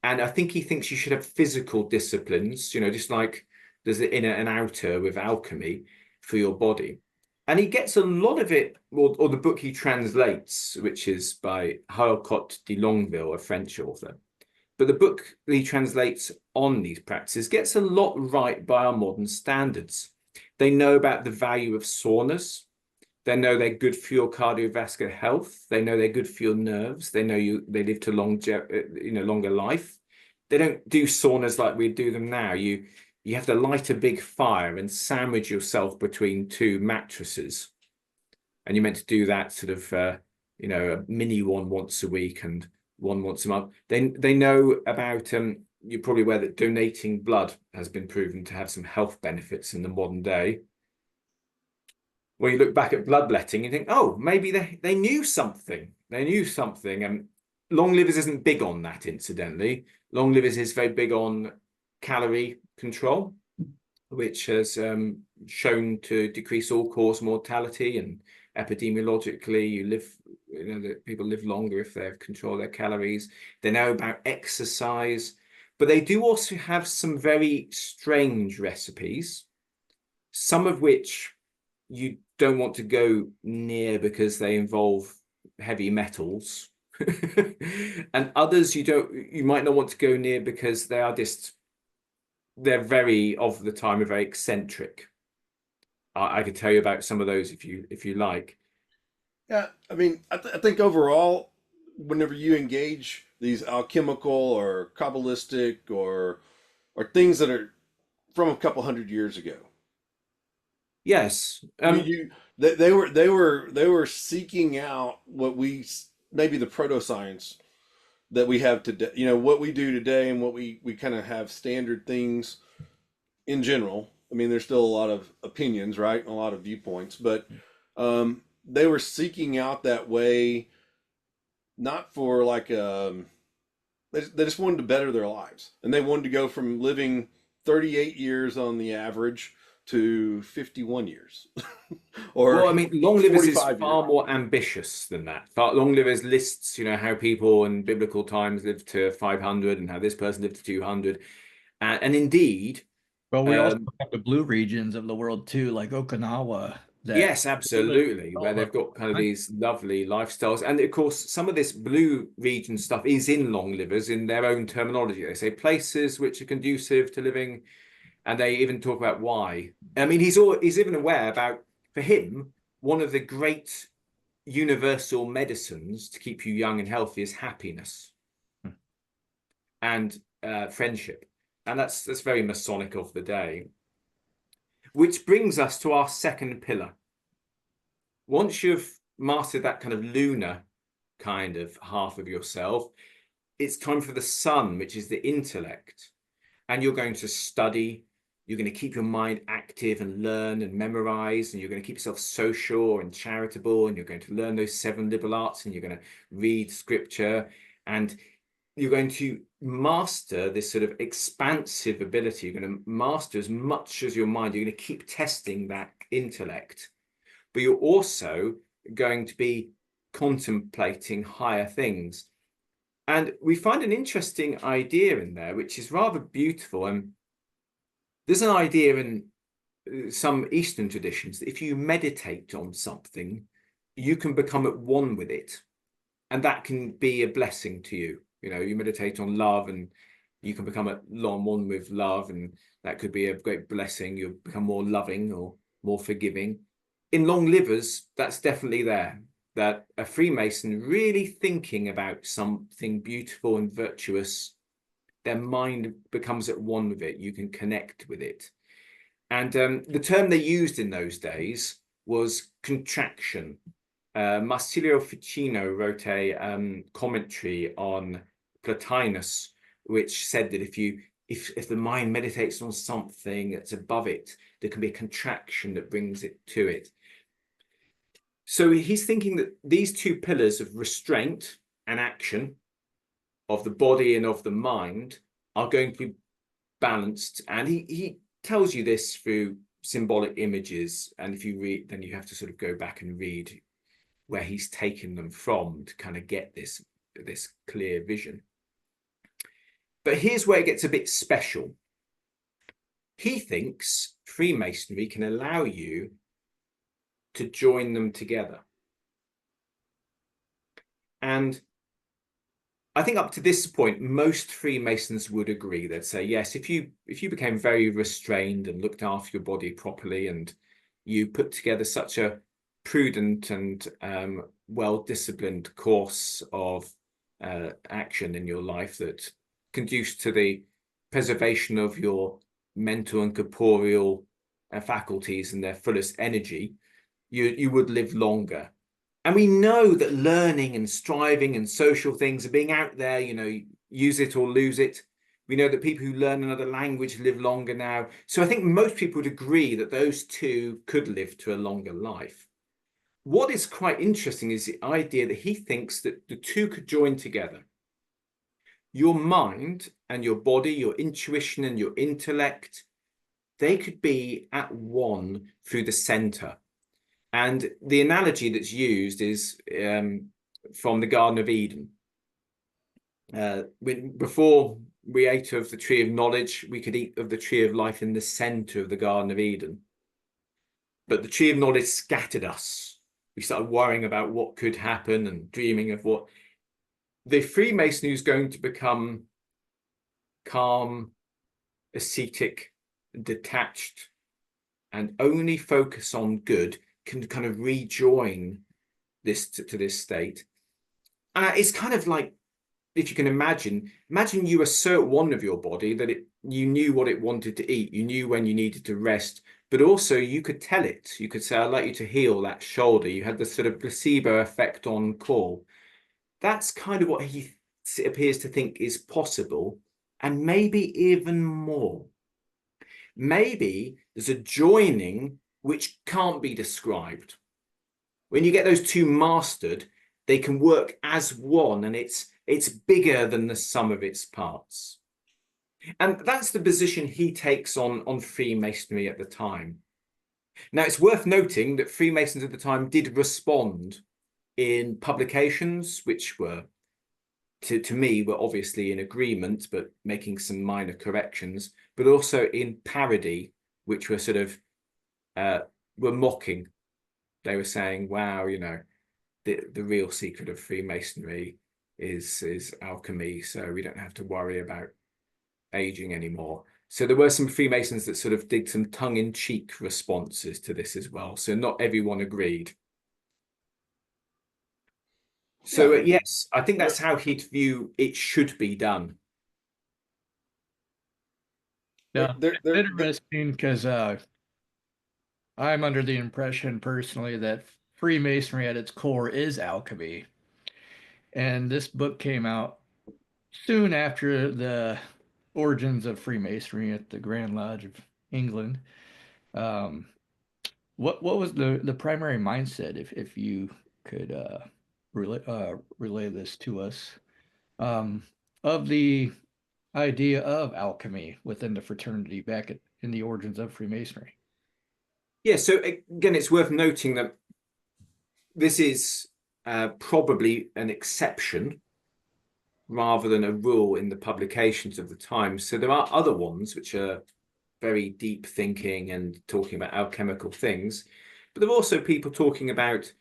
And I think he thinks you should have physical disciplines, you know, just like there's the inner and outer with alchemy for your body. And he gets a lot of it, or the book he translates, which is by Harcourt de Longueville, a French author. But the book that he translates on these practices gets a lot right by our modern standards. They know about the value of saunas. They know they're good for your cardiovascular health. They know they're good for your nerves. They know they live to longer life. They don't do saunas like we do them now. You have to light a big fire and sandwich yourself between two mattresses. And you're meant to do that sort of, you know, a mini one once a week and one once a month. They know about, you're probably aware that donating blood has been proven to have some health benefits in the modern day. When you look back at bloodletting, you think, oh, maybe they knew something. They knew something. And long livers isn't big on that, incidentally. Long livers is very big on calorie control, which has shown to decrease all-cause mortality, and epidemiologically, you know, that people live longer if they have control of their calories. They know about exercise, but they do also have some very strange recipes, some of which you don't want to go near because they involve heavy metals. And others you might not want to go near because they're very, of the time, are very eccentric. I could tell you about some of those if you like. Yeah, I mean, I think overall, whenever you engage these alchemical or Kabbalistic or things that are from a couple hundred years ago, Yes. I mean, they were seeking out what maybe the proto science that we have today. You know, what we do today and what we kind of have standard things in general. I mean, there's still a lot of opinions, right, and a lot of viewpoints, but they were seeking out that way, not for like they just wanted to better their lives, and they wanted to go from living 38 years on the average to 51 years. Or well, I mean, long livers is 45 far years. more ambitious than that. Long livers lists, you know, how people in biblical times lived to 500 and how this person lived to 200, and indeed. Well, we also have the blue regions of the world too, like Okinawa. Yes, absolutely, where they've got kind of these lovely lifestyles. And of course, some of this blue region stuff is in long livers in their own terminology. They say places which are conducive to living, and they even talk about why. I mean, he's even aware about, for him, one of the great universal medicines to keep you young and healthy is happiness and friendship. And that's very Masonic of the day. Which brings us to our second pillar. Once you've mastered that kind of lunar kind of half of yourself, it's time for the sun, which is the intellect. And you're going to study, you're going to keep your mind active and learn and memorize, and you're going to keep yourself social and charitable, and you're going to learn those 7 liberal arts, and you're going to read scripture, and you're going to master this sort of expansive ability. You're going to master as much as your mind. You're going to keep testing that intellect, but you're also going to be contemplating higher things. And we find an interesting idea in there, which is rather beautiful. And there's an idea in some Eastern traditions that if you meditate on something, you can become at one with it. And that can be a blessing to you. You know, you meditate on love and you can become at one with love, and that could be a great blessing. You'll become more loving or more forgiving. In long livers, that's definitely there. That a Freemason really thinking about something beautiful and virtuous, their mind becomes at one with it. You can connect with it. And the term they used in those days was contraction. Marsilio Ficino wrote a commentary on Plotinus, which said that if the mind meditates on something that's above it, there can be a contraction that brings it to it. So he's thinking that these two pillars of restraint and action, of the body and of the mind, are going to be balanced. And he tells you this through symbolic images. And if you read, then you have to sort of go back and read where he's taken them from to kind of get this clear vision. But here's where it gets a bit special. He thinks Freemasonry can allow you to join them together. And I think up to this point, most Freemasons would agree. They'd say, yes, if you became very restrained and looked after your body properly, and you put together such a prudent and well-disciplined course of action in your life that conduced to the preservation of your mental and corporeal faculties and their fullest energy, you would live longer. And we know that learning and striving and social things are being out there, use it or lose it. We know that people who learn another language live longer now. So I think most people would agree that those two could live to a longer life. What is quite interesting is the idea that he thinks that the two could join together. Your mind and your body, your intuition and your intellect, they could be at one through the center. And the analogy that's used is from the Garden of Eden. Before we ate of the tree of knowledge, we could eat of the tree of life in the center of the Garden of Eden. But the tree of knowledge scattered us. We started worrying about what could happen and dreaming of what. The Freemasonry is going to become calm, ascetic, detached, and only focus on good, can kind of rejoin this to this state. It's kind of like, if you can imagine you assert one of your body that you knew what it wanted to eat, you knew when you needed to rest, but also you could tell it. You could say, I'd like you to heal that shoulder. You had the sort of placebo effect on call. That's kind of what he appears to think is possible, and maybe even more. Maybe there's a joining which can't be described. When you get those two mastered, they can work as one, and it's bigger than the sum of its parts. And that's the position he takes on Freemasonry at the time. Now, it's worth noting that Freemasons at the time did respond in publications, which were, to me, were obviously in agreement, but making some minor corrections, but also in parody, which were sort of, were mocking. They were saying, wow, the real secret of Freemasonry is alchemy, so we don't have to worry about aging anymore. So there were some Freemasons that sort of did some tongue-in-cheek responses to this as well. So not everyone agreed. So yes, I think that's how he'd view it should be done. Yeah, it's interesting because I'm under the impression personally that Freemasonry at its core is alchemy. And this book came out soon after the origins of Freemasonry at the Grand Lodge of England. Um, what was the primary mindset, if you could relay this to us, of the idea of alchemy within the fraternity back in the origins of Freemasonry? Yeah, so again, it's worth noting that this is probably an exception rather than a rule in the publications of the time. So there are other ones which are very deep thinking and talking about alchemical things, but there are also people talking about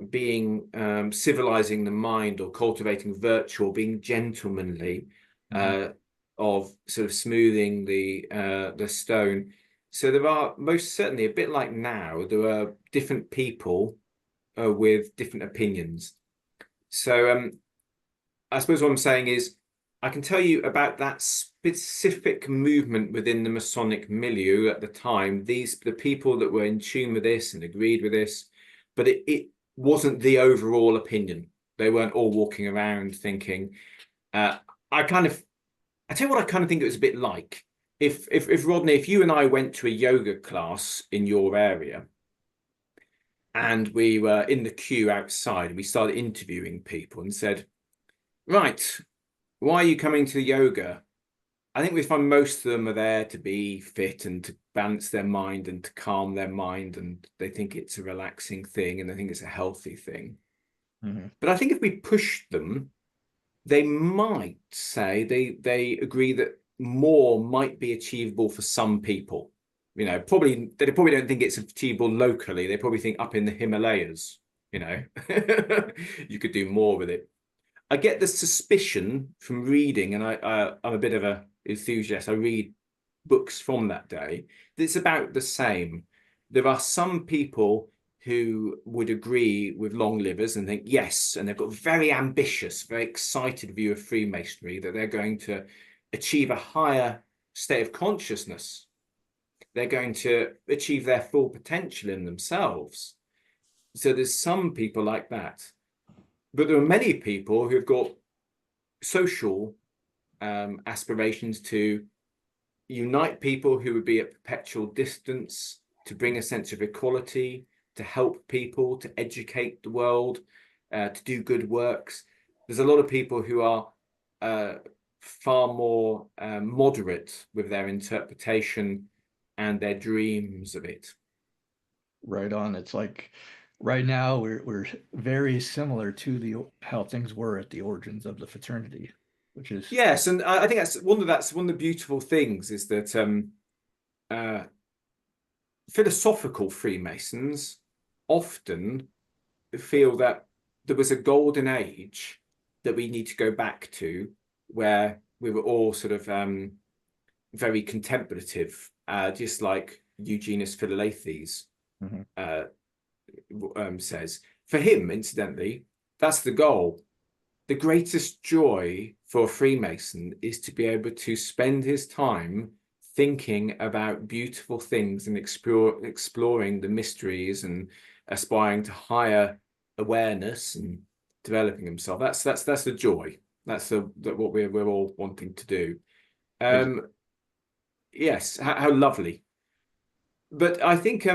being civilizing the mind or cultivating virtue or being gentlemanly, of sort of smoothing the stone. So there are most certainly, a bit like now, there are different people with different opinions. So I suppose what I'm saying is, I can tell you about that specific movement within the Masonic milieu at the time. The people that were in tune with this and agreed with this, but it wasn't the overall opinion. They weren't all walking around thinking. I tell you what I kind of think it was a bit like. If Rodney, if you and I went to a yoga class in your area, and we were in the queue outside, we started interviewing people and said, right, why are you coming to the yoga? I think we find most of them are there to be fit and to balance their mind and to calm their mind, and they think it's a relaxing thing and they think it's a healthy thing. But I think if we push them, they might say they agree that more might be achievable for some people. They probably don't think it's achievable locally. They probably think up in the Himalayas, you could do more with it. I get the suspicion from reading, and I'm a bit of an enthusiast. I read books from that day. It's about the same. There are some people who would agree with long livers and think yes, and they've got very ambitious, very excited view of Freemasonry, that they're going to achieve a higher state of consciousness. They're going to achieve their full potential in themselves. So there's some people like that, but there are many people who've got social aspirations to unite people who would be at perpetual distance, to bring a sense of equality, to help people, to educate the world, to do good works. There's a lot of people who are far more moderate with their interpretation and their dreams of it. Right on. It's like right now we're very similar to the how things were at the origins of the fraternity, which is Yes, and I think that's one of the beautiful things is that uh, philosophical Freemasons often feel that there was a golden age that we need to go back to, where we were all sort of very contemplative, just like Eugenus Philalethes says. For him, incidentally, that's the goal. The greatest joy for a Freemason is to be able to spend his time thinking about beautiful things and exploring the mysteries and aspiring to higher awareness and developing himself. That's the joy. That's what we're all wanting to do. Yes, how lovely. But I think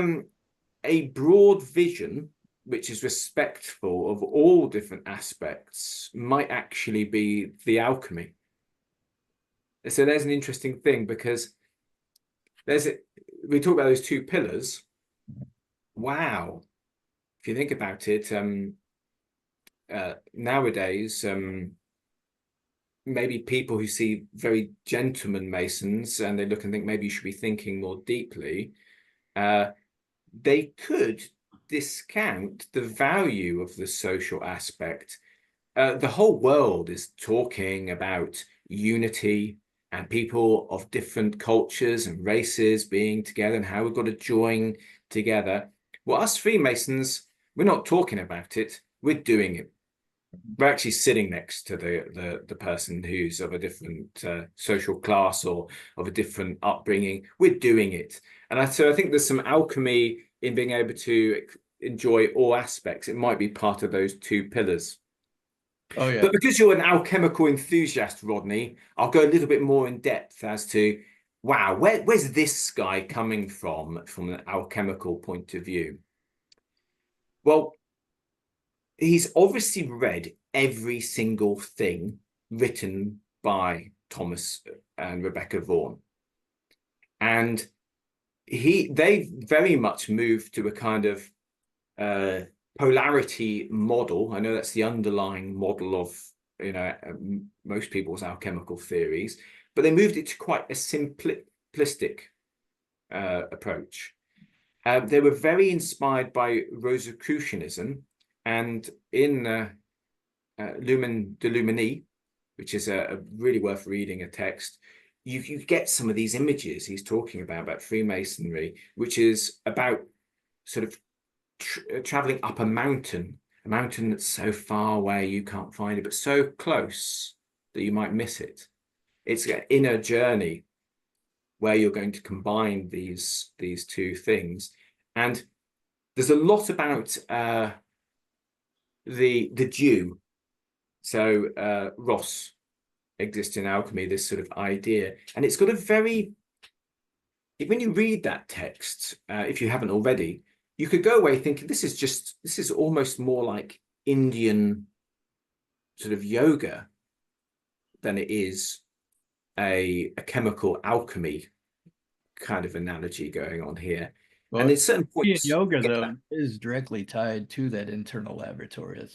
a broad vision, which is respectful of all different aspects, might actually be the alchemy. So there's an interesting thing, because we talk about those two pillars. Wow. If you think about it, nowadays, maybe people who see very gentleman Masons and they look and think maybe you should be thinking more deeply, they could discount the value of the social aspect. The whole world is talking about unity and people of different cultures and races being together and how we've got to join together. Well, us Freemasons, we're not talking about it, we're doing it. We're actually sitting next to the person who's of a different social class or of a different upbringing. We're doing it. And so I think there's some alchemy in being able to enjoy all aspects. It might be part of those two pillars. Oh yeah. But because you're an alchemical enthusiast, Rodney, I'll go a little bit more in depth as to, wow, where's this guy coming from an alchemical point of view? Well, he's obviously read every single thing written by Thomas and Rebecca Vaughan. And they very much moved to a kind of polarity model. I know that's the underlying model of most people's alchemical theories, but they moved it to quite a simplistic approach. They were very inspired by Rosicrucianism, and in De Lumini, which is a really worth reading a text, you get some of these images he's talking about Freemasonry, which is about sort of traveling up a mountain that's so far away you can't find it, but so close that you might miss it. It's an inner journey where you're going to combine these two things. And there's a lot about the Jew. So Ross exists in alchemy, this sort of idea. And it's got a very, when you read that text, if you haven't already, you could go away thinking this is almost more like Indian sort of yoga than it is a chemical alchemy kind of analogy going on here. Well, and at certain points, yoga though is directly tied to that internal laboratory.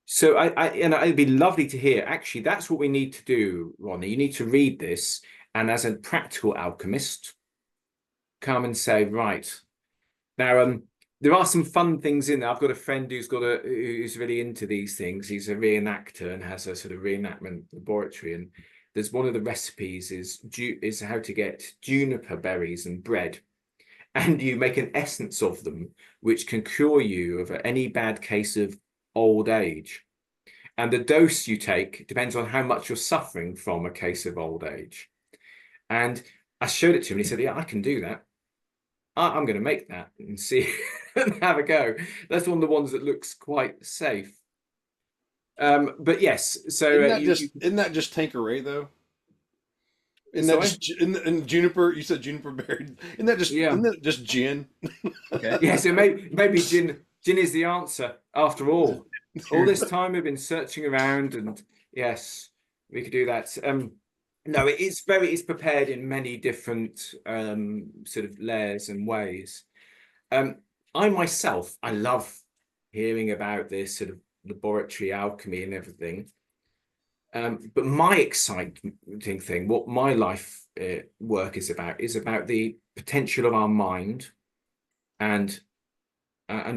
So it'd be lovely to hear. Actually, that's what we need to do, Ronnie. You need to read this, and as a practical alchemist, come and say, right now, there are some fun things in there. I've got a friend who's really into these things. He's a reenactor and has a sort of reenactment laboratory. And there's one of the recipes is how to get juniper berries and bread, and you make an essence of them, which can cure you of any bad case of old age. And the dose you take depends on how much you're suffering from a case of old age. And I showed it to him and he said, yeah, I can do that. I'm going to make that and see and have a go. That's one of the ones that looks quite safe. But yes, so isn't that just Tanqueray though? Isn't that sorry? just in juniper? You said juniper berry. Isn't that just gin? Okay. Yeah, so maybe gin is the answer after all. All this time we've been searching around, and yes, we could do that. No, it's prepared in many different sort of layers and ways. I myself, I love hearing about this sort of laboratory alchemy and everything. But my exciting thing, what my life work is about the potential of our mind and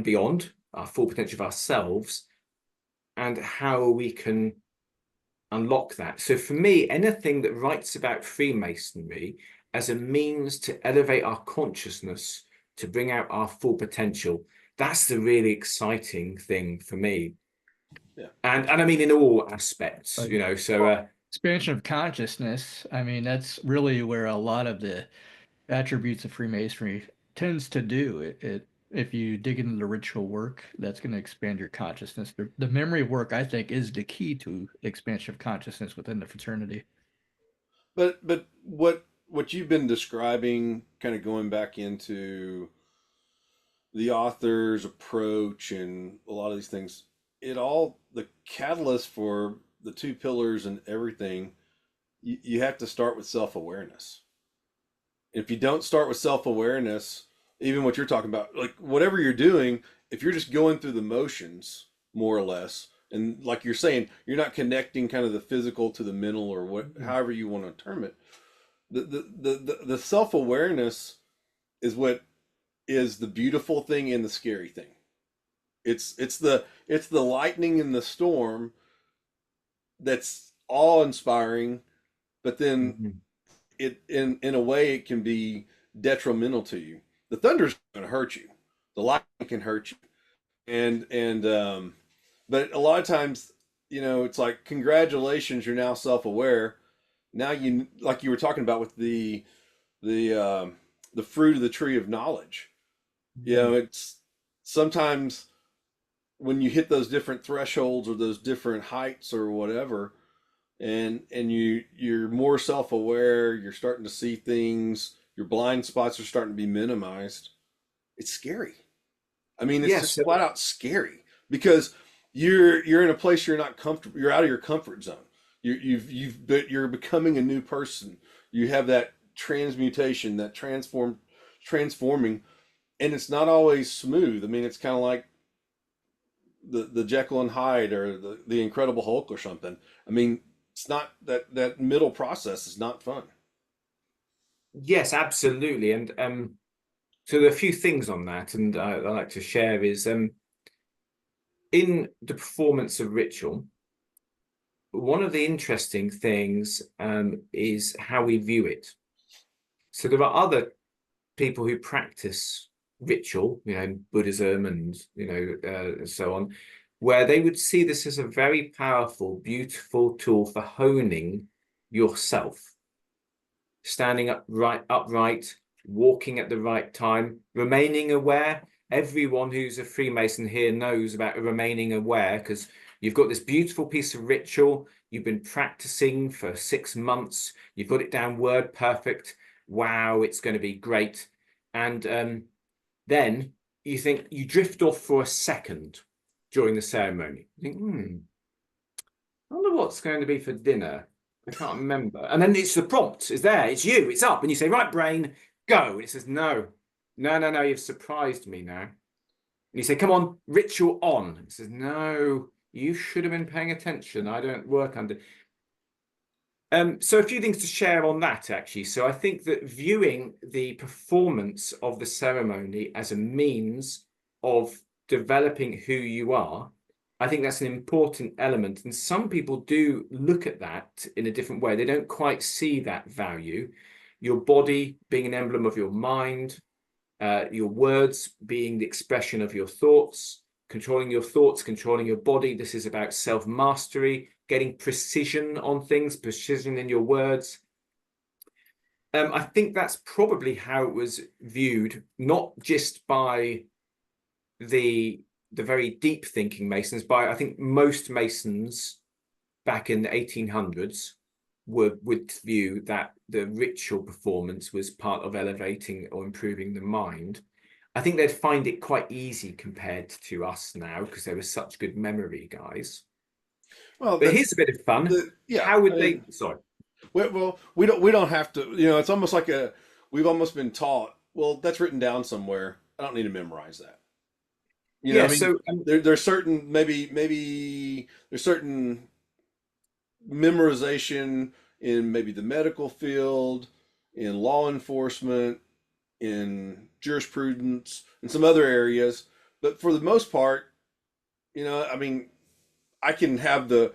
beyond, our full potential of ourselves, and how we can unlock that. So for me, anything that writes about Freemasonry as a means to elevate our consciousness, to bring out our full potential, that's the really exciting thing for me. Yeah. And I mean in all aspects, you know, so Expansion of consciousness. I mean, that's really where a lot of the attributes of Freemasonry tends to do. If you dig into the ritual work, that's going to expand your consciousness. The memory work, I think, is the key to expansion of consciousness within the fraternity. But what you've been describing, kind of going back into the author's approach and a lot of these things, the catalyst for the two pillars and everything, you have to start with self-awareness. If you don't start with self-awareness, even what you're talking about, like whatever you're doing, if you're just going through the motions, more or less, and like you're saying, you're not connecting kind of the physical to the mental or however you want to term it. The self-awareness is what is the beautiful thing and the scary thing. It's the lightning in the storm that's awe-inspiring, but then it in a way it can be detrimental to you. The thunder's going to hurt you. The lightning can hurt you, and but a lot of times, it's like, congratulations, you're now self-aware. Now like you were talking about with the fruit of the tree of knowledge. It's sometimes when you hit those different thresholds or those different heights or whatever, and you're more self-aware, you're starting to see things, your blind spots are starting to be minimized. It's scary. I mean, it's just flat out scary, because you're in a place you're not comfortable. You're out of your comfort zone. You're becoming a new person. You have that transmutation, that transforming, and it's not always smooth. I mean, it's kind of like the Jekyll and Hyde or the Incredible Hulk or something. I mean, it's not that middle process is not fun. Yes, absolutely. And so there are a few things on that, and I like to share is in the performance of ritual, one of the interesting things is how we view it. So there are other people who practice ritual, Buddhism and so on, where they would see this as a very powerful, beautiful tool for honing yourself, standing upright, walking at the right time, remaining aware. Everyone who's a Freemason here knows about remaining aware, because you've got this beautiful piece of ritual you've been practicing for 6 months. You've got it down word perfect. Wow, it's going to be great. And then you think, you drift off for a second during the ceremony. You think, I wonder what's going to be for dinner. I can't remember. And then it's the prompt. It's there. It's you. It's up. And you say, right, brain, go. And it says, no. You've surprised me now. And you say, come on, ritual on. And it says, no, you should have been paying attention. I don't work under. So a few things to share on that, actually. So I think that viewing the performance of the ceremony as a means of developing who you are, I think that's an important element. And some people do look at that in a different way. They don't quite see that value. Your body being an emblem of your mind, your words being the expression of your thoughts, controlling your thoughts, controlling your body. This is about self-mastery, getting precision on things, precision in your words. I think that's probably how it was viewed, not just by the very deep thinking Masons, by I think most Masons back in the 1800s would view that the ritual performance was part of elevating or improving the mind. I think they'd find it quite easy compared to us now because they were such good memory guys. Well, But that's here's a bit of fun. yeah. How I would mean, they? Sorry. well, we don't have to. You know, it's almost like we've almost been taught. Well, that's written down somewhere. I don't need to memorize that. You know, Yeah. I mean, So there's certain maybe there's certain memorization in maybe the medical field, in law enforcement, in jurisprudence, and some other areas. But for the most part, you know, I mean, I can have the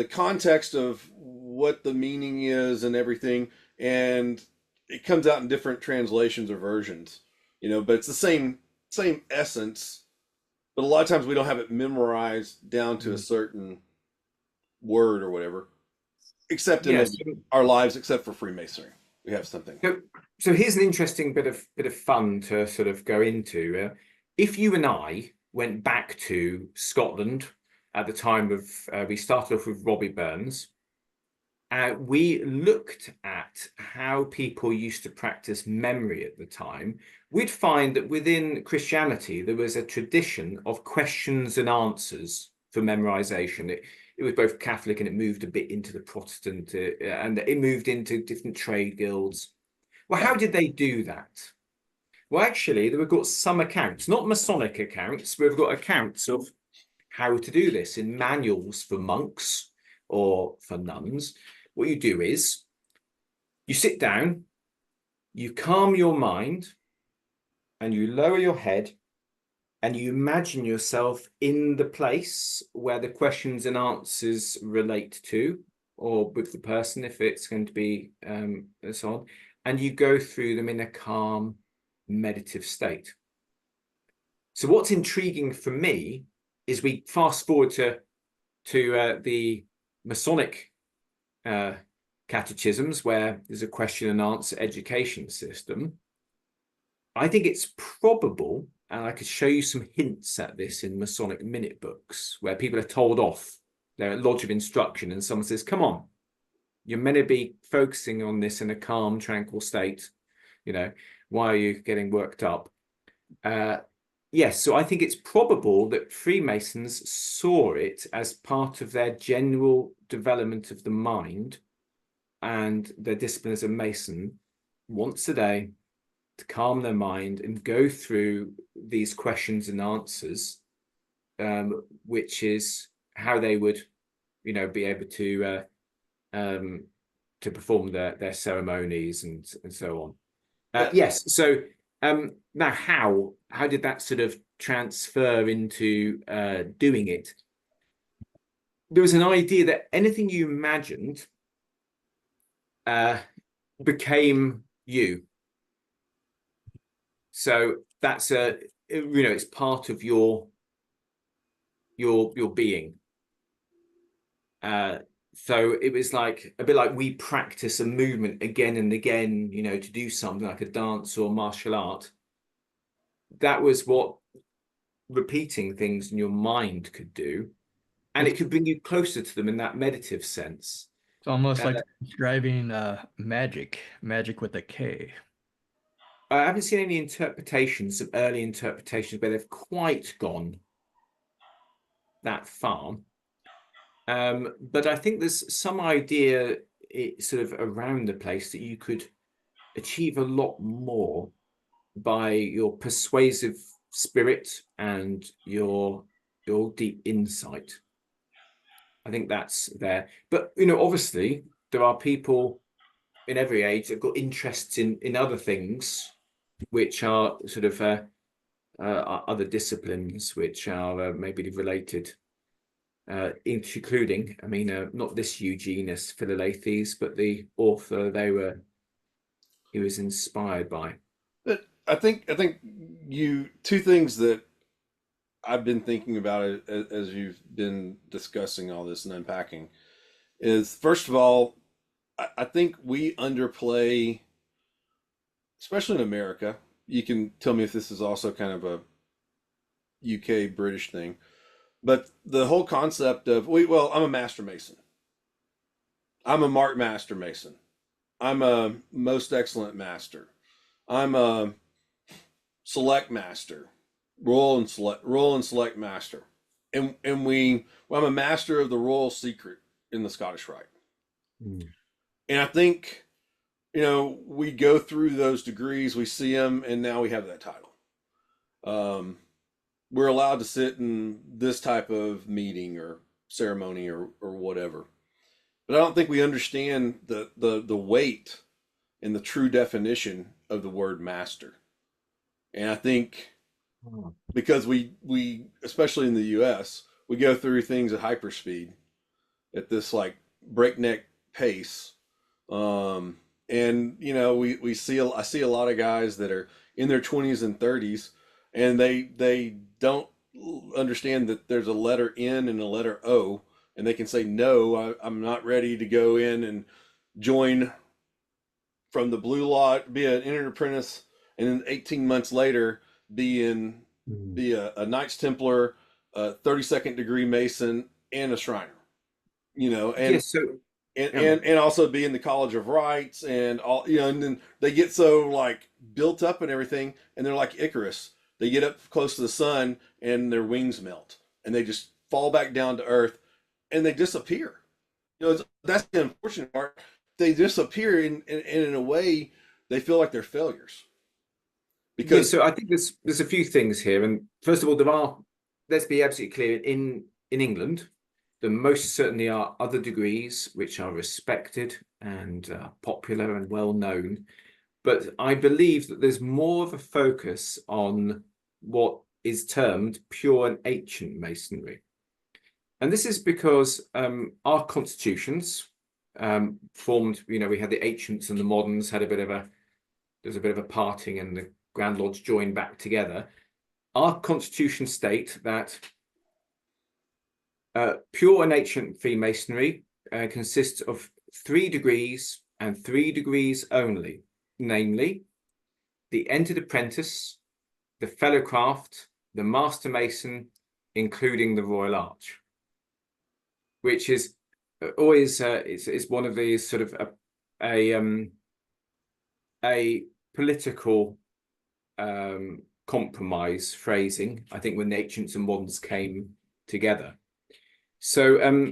context of what the meaning is and everything, and it comes out in different translations or versions. You know, but it's the same essence. But a lot of times we don't have it memorized down to a certain word or whatever, except in yeah. maybe our lives, except for Freemasonry, we have something. So here's an interesting bit of fun to sort of go into. If you and I went back to Scotland at the time of we started off with Robbie Burns, we looked at how people used to practice memory at the time. We'd find that within Christianity there was a tradition of questions and answers for memorization. It was both Catholic and it moved a bit into the Protestant, and it moved into different trade guilds. Well, how did they do that? Well, actually, we've got some accounts, not Masonic accounts. We've got accounts of how to do this in manuals for monks or for nuns. What you do is you sit down, you calm your mind, and you lower your head, and you imagine yourself in the place where the questions and answers relate to, or with the person if it's going to be and so on, and you go through them in a calm, meditative state. So what's intriguing for me is we fast forward to the Masonic catechisms where there's a question and answer education system. I think it's probable, and I could show you some hints at this in Masonic minute books, where people are told off, they're at lodge of instruction, and someone says, come on, you're meant to be focusing on this in a calm, tranquil state. You know, why are you getting worked up? Yes, so I think it's probable that Freemasons saw it as part of their general development of the mind and their discipline as a Mason once a day to calm their mind and go through these questions and answers, which is how they would, you know, be able to perform their ceremonies and so on. Yes, so now how did that sort of transfer into doing it? There was an idea that anything you imagined became you. So that's it's part of your being. So it was like a bit like we practice a movement again and again, you know, to do something like a dance or martial art. That was what repeating things in your mind could do, and it could bring you closer to them in that meditative sense. It's almost like describing magic with a K. I haven't seen any interpretations, some early interpretations where they've quite gone that far. But I think there's some idea sort of around the place that you could achieve a lot more by your persuasive spirit and your deep insight. I think that's there. But, you know, obviously there are people in every age that have got interests in other things, which are sort of other disciplines, which are maybe related, including, I mean, not this Eugenus Philalethes, but the author he was inspired by. But I think two things that I've been thinking about it as you've been discussing all this and unpacking is, first of all, I think we underplay, especially in America. You can tell me if this is also kind of a UK British thing, but the whole concept of well, I'm a master mason. I'm a Mark Master Mason. I'm a most excellent master. I'm a select master, royal and select master, and I'm a master of the royal secret in the Scottish Rite. Mm. And I think we go through those degrees, we see them, and now we have that title. We're allowed to sit in this type of meeting or ceremony or whatever. But I don't think we understand the weight and the true definition of the word master. And I think because we especially in the US, we go through things at hyperspeed at this like breakneck pace. And we see I see a lot of guys that are in their 20s and 30s, and they don't understand that there's a letter N and a letter O, and they can say no, I'm not ready to go in and join from the blue lot, be an entered apprentice, and then 18 months later be a Knights Templar, a 32nd degree Mason, and a Shriner. And Yes, so and also be in the College of Rites and all, and then they get so like built up and everything, and they're like Icarus. They get up close to the sun and their wings melt and they just fall back down to earth and they disappear. That's the unfortunate part. They disappear in a way they feel like they're failures. Because so I think there's a few things here, and first of all, let's be absolutely clear, in England, there most certainly are other degrees which are respected and popular and well known, but I believe that there's more of a focus on what is termed pure and ancient masonry. And this is because our constitutions formed, we had the ancients and the moderns there's a bit of a parting, and the Grand Lodge joined back together. Our constitutions state that pure and ancient Freemasonry consists of 3 degrees and 3 degrees only, namely the entered apprentice, the fellow craft, the master mason, including the Royal Arch, which is always it's one of these sort of a political compromise phrasing, I think, when the ancients and moderns came together. So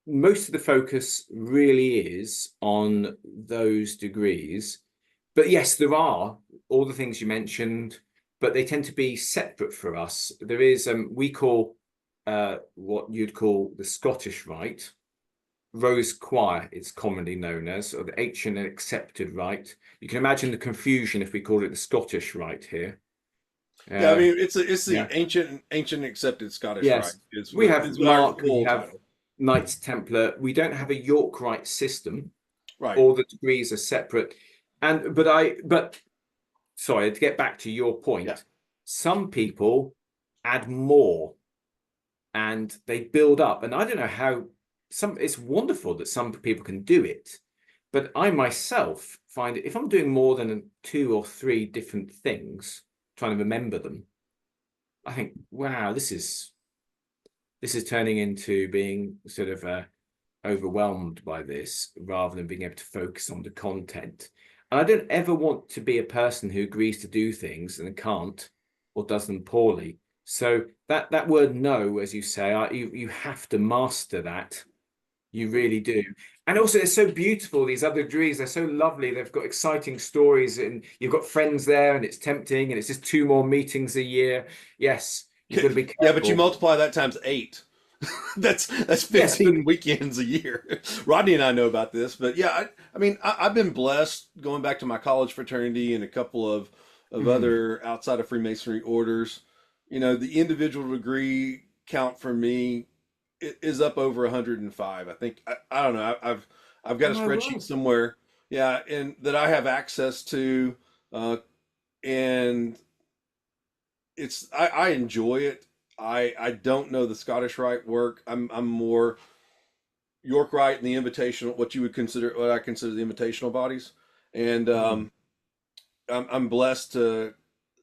most of the focus really is on those degrees. But yes, there are all the things you mentioned, but they tend to be separate for us. There is, we call what you'd call the Scottish Rite, Rose Choir, it's commonly known as, or the ancient and accepted rite. You can imagine the confusion if we call it the Scottish Rite here. I mean, it's the ancient accepted Scottish Rite. We have Mark, we have Knights Templar. We don't have a York Rite system. Right. All the degrees are separate. But sorry, to get back to your point, some people add more and they build up. And I don't know how it's wonderful that some people can do it. But I myself find it, if I'm doing more than 2 or 3 different things, trying to remember them, I think, wow, this is turning into being sort of overwhelmed by this rather than being able to focus on the content. And I don't ever want to be a person who agrees to do things and can't or does them poorly. So that word no, as you say, you have to master that. You really do. And also, they're so beautiful, these other degrees. They're so lovely. They've got exciting stories, and you've got friends there, and it's tempting, and it's just 2 more meetings a year. Yes, you've got to be careful. Yeah, but you multiply that times 8. that's 15 weekends a year. Rodney and I know about this, but yeah, I mean, I've been blessed going back to my college fraternity and a couple of other outside of Freemasonry orders. The individual degree count for me is up over 105. I think I don't know. I've got a spreadsheet somewhere, and that I have access to, and I enjoy it. I don't know the Scottish Rite work. I'm more York Rite and the invitational, what you would consider, what I consider the invitational bodies. And I'm blessed to,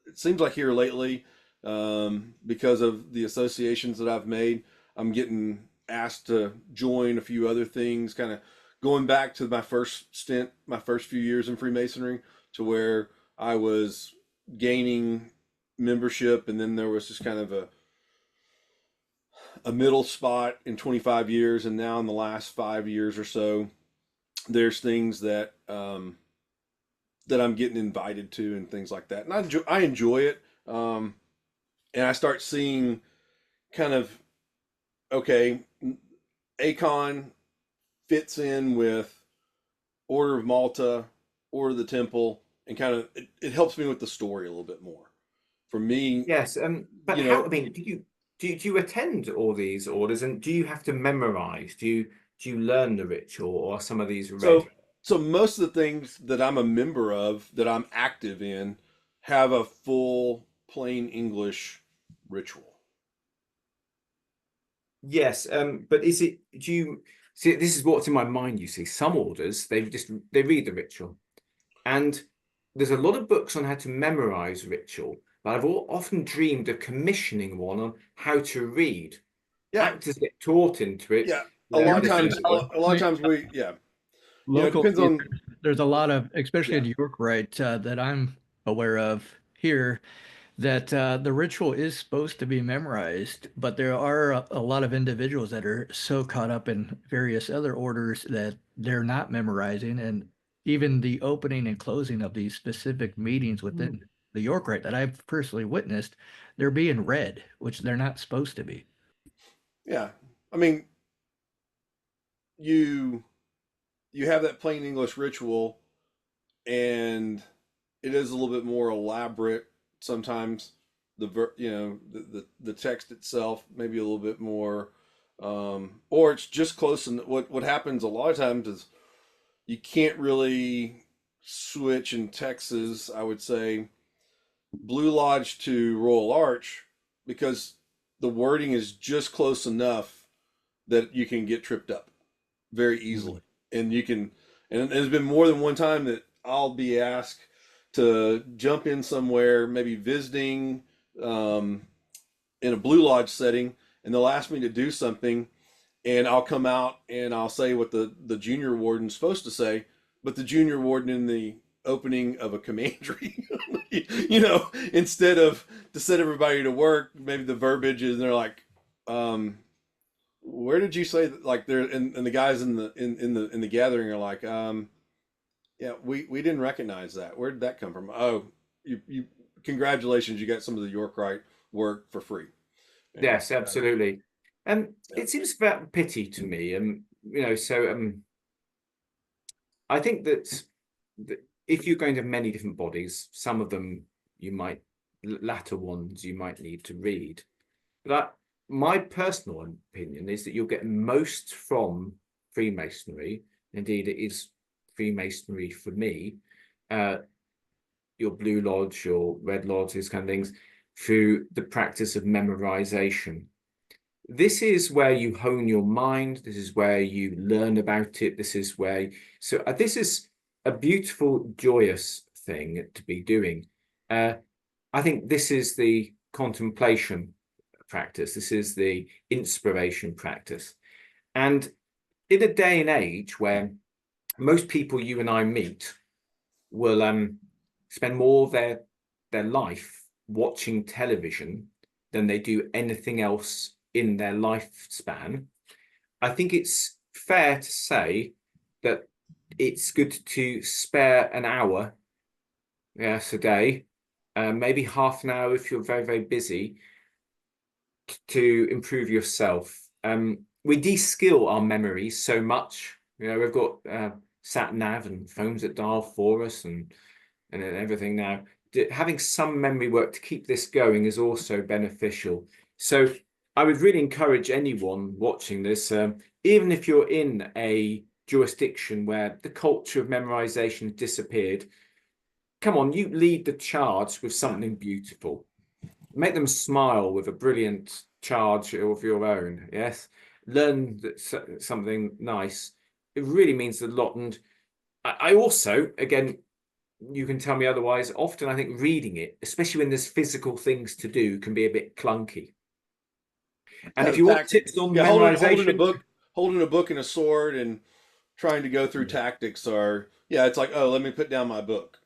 it seems like here lately, because of the associations that I've made, I'm getting asked to join a few other things, kind of going back to my first stint, my first few years in Freemasonry, to where I was gaining membership, and then there was just kind of a middle spot in 25 years, and now in the last 5 years or so, there's things that that I'm getting invited to and things like that, and I enjoy it, and I start seeing kind of, okay, Acon fits in with Order of Malta, Order of the Temple, and kind of it helps me with the story a little bit more. For me, Yes, but you how, know, I mean, do you attend all these orders, and do you have to memorize? Do you learn the ritual, or are some of these read? so most of the things that I'm a member of, that I'm active in, have a full plain English ritual. Yes, but is it, do you see, this is what's in my mind, you see, some orders, they read the ritual, and there's a lot of books on how to memorize ritual, but I've often dreamed of commissioning one on how to read. Yeah, Actors get taught into it. yeah. A Where lot of this times, is, a lot of times yeah. It Locally, depends on, there's a lot of, especially yeah. in York, right, that I'm aware of here, that the ritual is supposed to be memorized, but there are a lot of individuals that are so caught up in various other orders that they're not memorizing, and even the opening and closing of these specific meetings within the York Rite that I've personally witnessed, they're being read, which they're not supposed to be. Yeah. I mean, you you have that plain English ritual, and it is a little bit more elaborate sometimes. The text itself maybe a little bit more, or it's just close. And what happens a lot of times is you can't really switch in Texas, I would say, Blue Lodge to Royal Arch, because the wording is just close enough that you can get tripped up very easily. And you can, and there's been more than one time that I'll be asked to jump in somewhere, maybe visiting in a Blue Lodge setting, and they'll ask me to do something, and I'll come out and I'll say what the junior warden's supposed to say, but the junior warden in the opening of a commandery, instead of to set everybody to work, maybe the verbiage is, and they're like, where did you say that? Like, they're, and the guys in the gathering are like, yeah, we didn't recognize that. Where did that come from? Oh, you congratulations, you got some of the York Rite work for free. And, yes, absolutely. yeah. It seems about pity to me, so I think that if you're going to have many different bodies, some of them you might, latter ones you might need to read. But my personal opinion is that you'll get most from Freemasonry. Indeed, it is Freemasonry for me. Your Blue Lodge, your Red Lodge, these kind of things, through the practice of memorization. This is where you hone your mind. This is where you learn about it. This is where, so this is a beautiful, joyous thing to be doing. I think this is the contemplation practice. This is the inspiration practice. And in a day and age where most people you and I meet will spend more of their life watching television than they do anything else in their lifespan, I think it's fair to say that it's good to spare an hour, yes, a day, maybe half an hour if you're very, very busy, to improve yourself. We de-skill our memories so much. We've got sat nav and phones that dial for us and everything now. Having some memory work to keep this going is also beneficial. So I would really encourage anyone watching this, even if you're in a jurisdiction where the culture of memorization has disappeared, come on, you lead the charge with something beautiful. Make them smile with a brilliant charge of your own, yes? learn something nice, it really means a lot. And I also, again, you can tell me otherwise, often I think reading it, especially when there's physical things to do, can be a bit clunky. And if you want tips on memorization, holding a book and a sword and trying to go through tactics are, yeah, it's like, oh, let me put down my book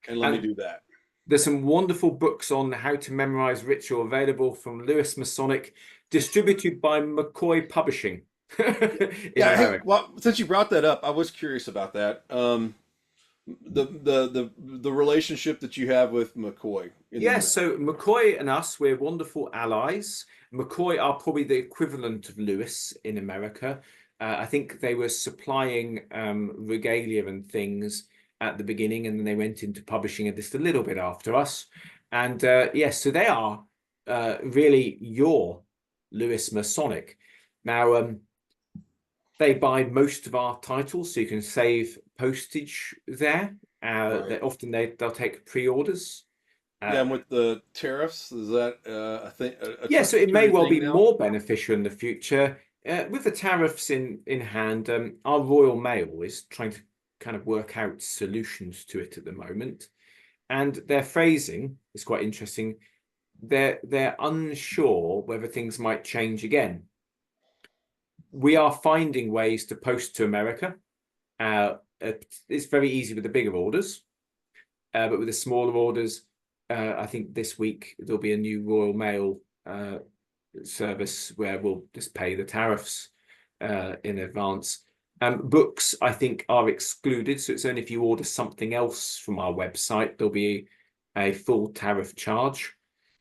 and let me do that. There's some wonderful books on how to memorize ritual available from Lewis Masonic, distributed by McCoy Publishing in Yeah, hey, America. well, since you brought that up, I was curious about that. The relationship that you have with McCoy. Yes, so McCoy and us, we're wonderful allies. McCoy are probably the equivalent of Lewis in America. I think they were supplying regalia and things at the beginning, and then they went into publishing just a little bit after us. And yes, so they are really your Lewis Masonic. Now, they buy most of our titles, so you can save postage there. Right. They'll take pre-orders. Yeah, and with the tariffs, is that I think Yeah, so it may well be now? more beneficial in the future. With the tariffs in hand, our Royal Mail is trying to kind of work out solutions to it at the moment. And their phrasing is quite interesting. They're unsure whether things might change again. We are finding ways to post to America. It's very easy with the bigger orders, but with the smaller orders, I think this week there'll be a new Royal Mail service where we'll just pay the tariffs in advance. Books, I think, are excluded, so it's only if you order something else from our website there'll be a full tariff charge.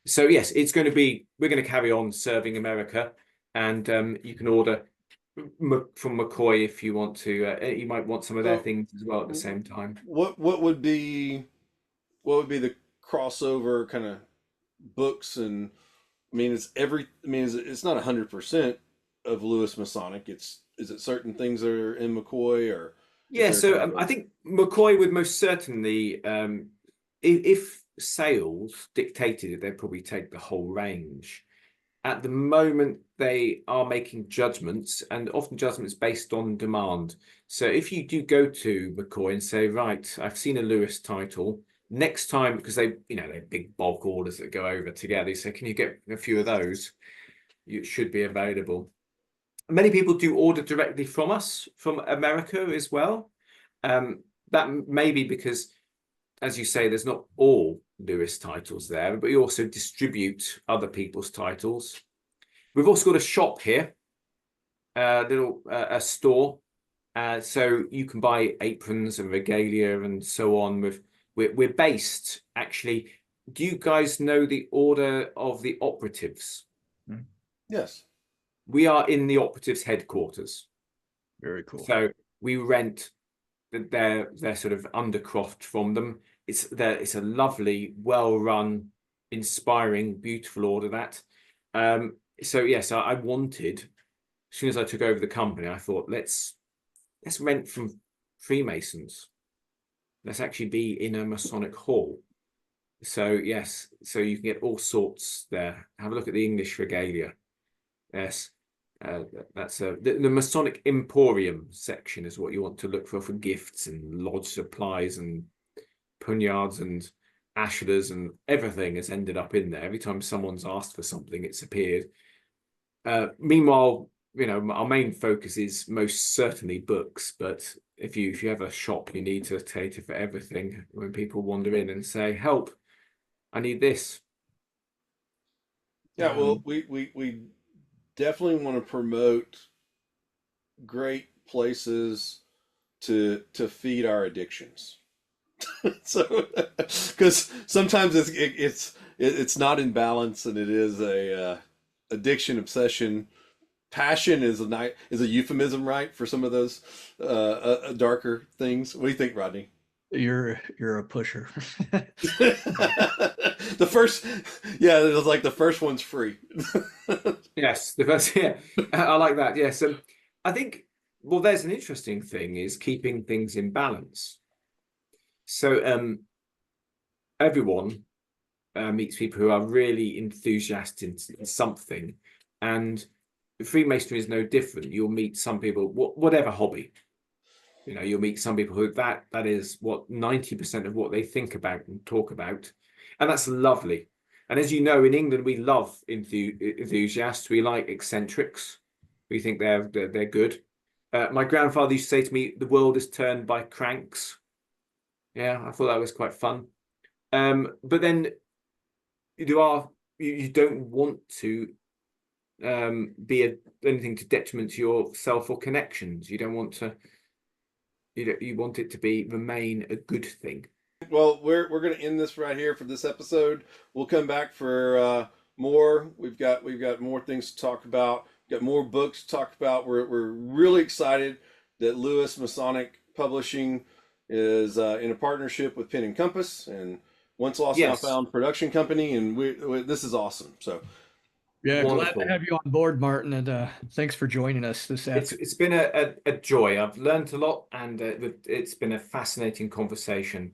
So yes, we're going to carry on serving America, and you can order from McCoy if you want to. You might want some of their things as well at the same time. What would be the crossover kind of books? And I mean, it's not 100% of Lewis Masonic. Is it certain things that are in McCoy, or yeah? So I think McCoy would most certainly, if sales dictated it, they'd probably take the whole range. At the moment, they are making judgments, and often judgments based on demand. So if you do go to McCoy and say, right, I've seen a Lewis title, next time, because they're big bulk orders that go over together, so can you get a few of those? It should be available. Many people do order directly from us, from America as well. That may be because, as you say, there's not all Lewis titles there, but we also distribute other people's titles. We've also got a shop here, a store, so you can buy aprons and regalia and so on. We're based, actually. Do you guys know the Order of the Operatives? Yes. We are in the Operatives headquarters. Very cool. So we rent their sort of undercroft from them. It's a lovely, well-run, inspiring, beautiful order. So yes, I wanted, as soon as I took over the company, I thought let's rent from Freemasons. Let's actually be in a Masonic hall. So yes, so you can get all sorts there. Have a look at the English regalia. Yes. That's the Masonic Emporium section is what you want to look for gifts and lodge supplies and punyards and ashlars, and everything has ended up in there. Every time someone's asked for something, it's appeared. Meanwhile, our main focus is most certainly books, but if you have a shop, you need to cater for everything. When people wander in and say, "Help, I need this." Yeah, well, we definitely want to promote great places to feed our addictions. So, because sometimes it's not in balance, and it is a addiction, obsession, passion is a euphemism, right, for some of those darker things. What do you think, Rodney? You're a pusher. The first, yeah, it was like the first one's free. Yes, the first, yeah, I like that. Yes, I think, well, there's an interesting thing is keeping things in balance. So everyone meets people who are really enthusiastic in something, and Freemasonry is no different. You'll meet some people, whatever hobby, you'll meet some people who that is what 90% of what they think about and talk about, and that's lovely. And as you know, in England, we love enthusiasts. We like eccentrics. We think they're good. My grandfather used to say to me, "The world is turned by cranks." Yeah, I thought that was quite fun. But then you don't want to be anything to detriment to yourself or connections. You don't want to. You want it to remain a good thing. Well, we're going to end this right here for this episode. We'll come back for more. We've got more things to talk about. We've got more books to talk about. We're really excited that Lewis Masonic Publishing is in a partnership with Pen and Compass and Once Lost Now Found production company, and this is awesome. So yeah, wonderful. Glad to have you on board, Martin, and thanks for joining us this afternoon. It's been a joy. I've learned a lot, and it's been a fascinating conversation.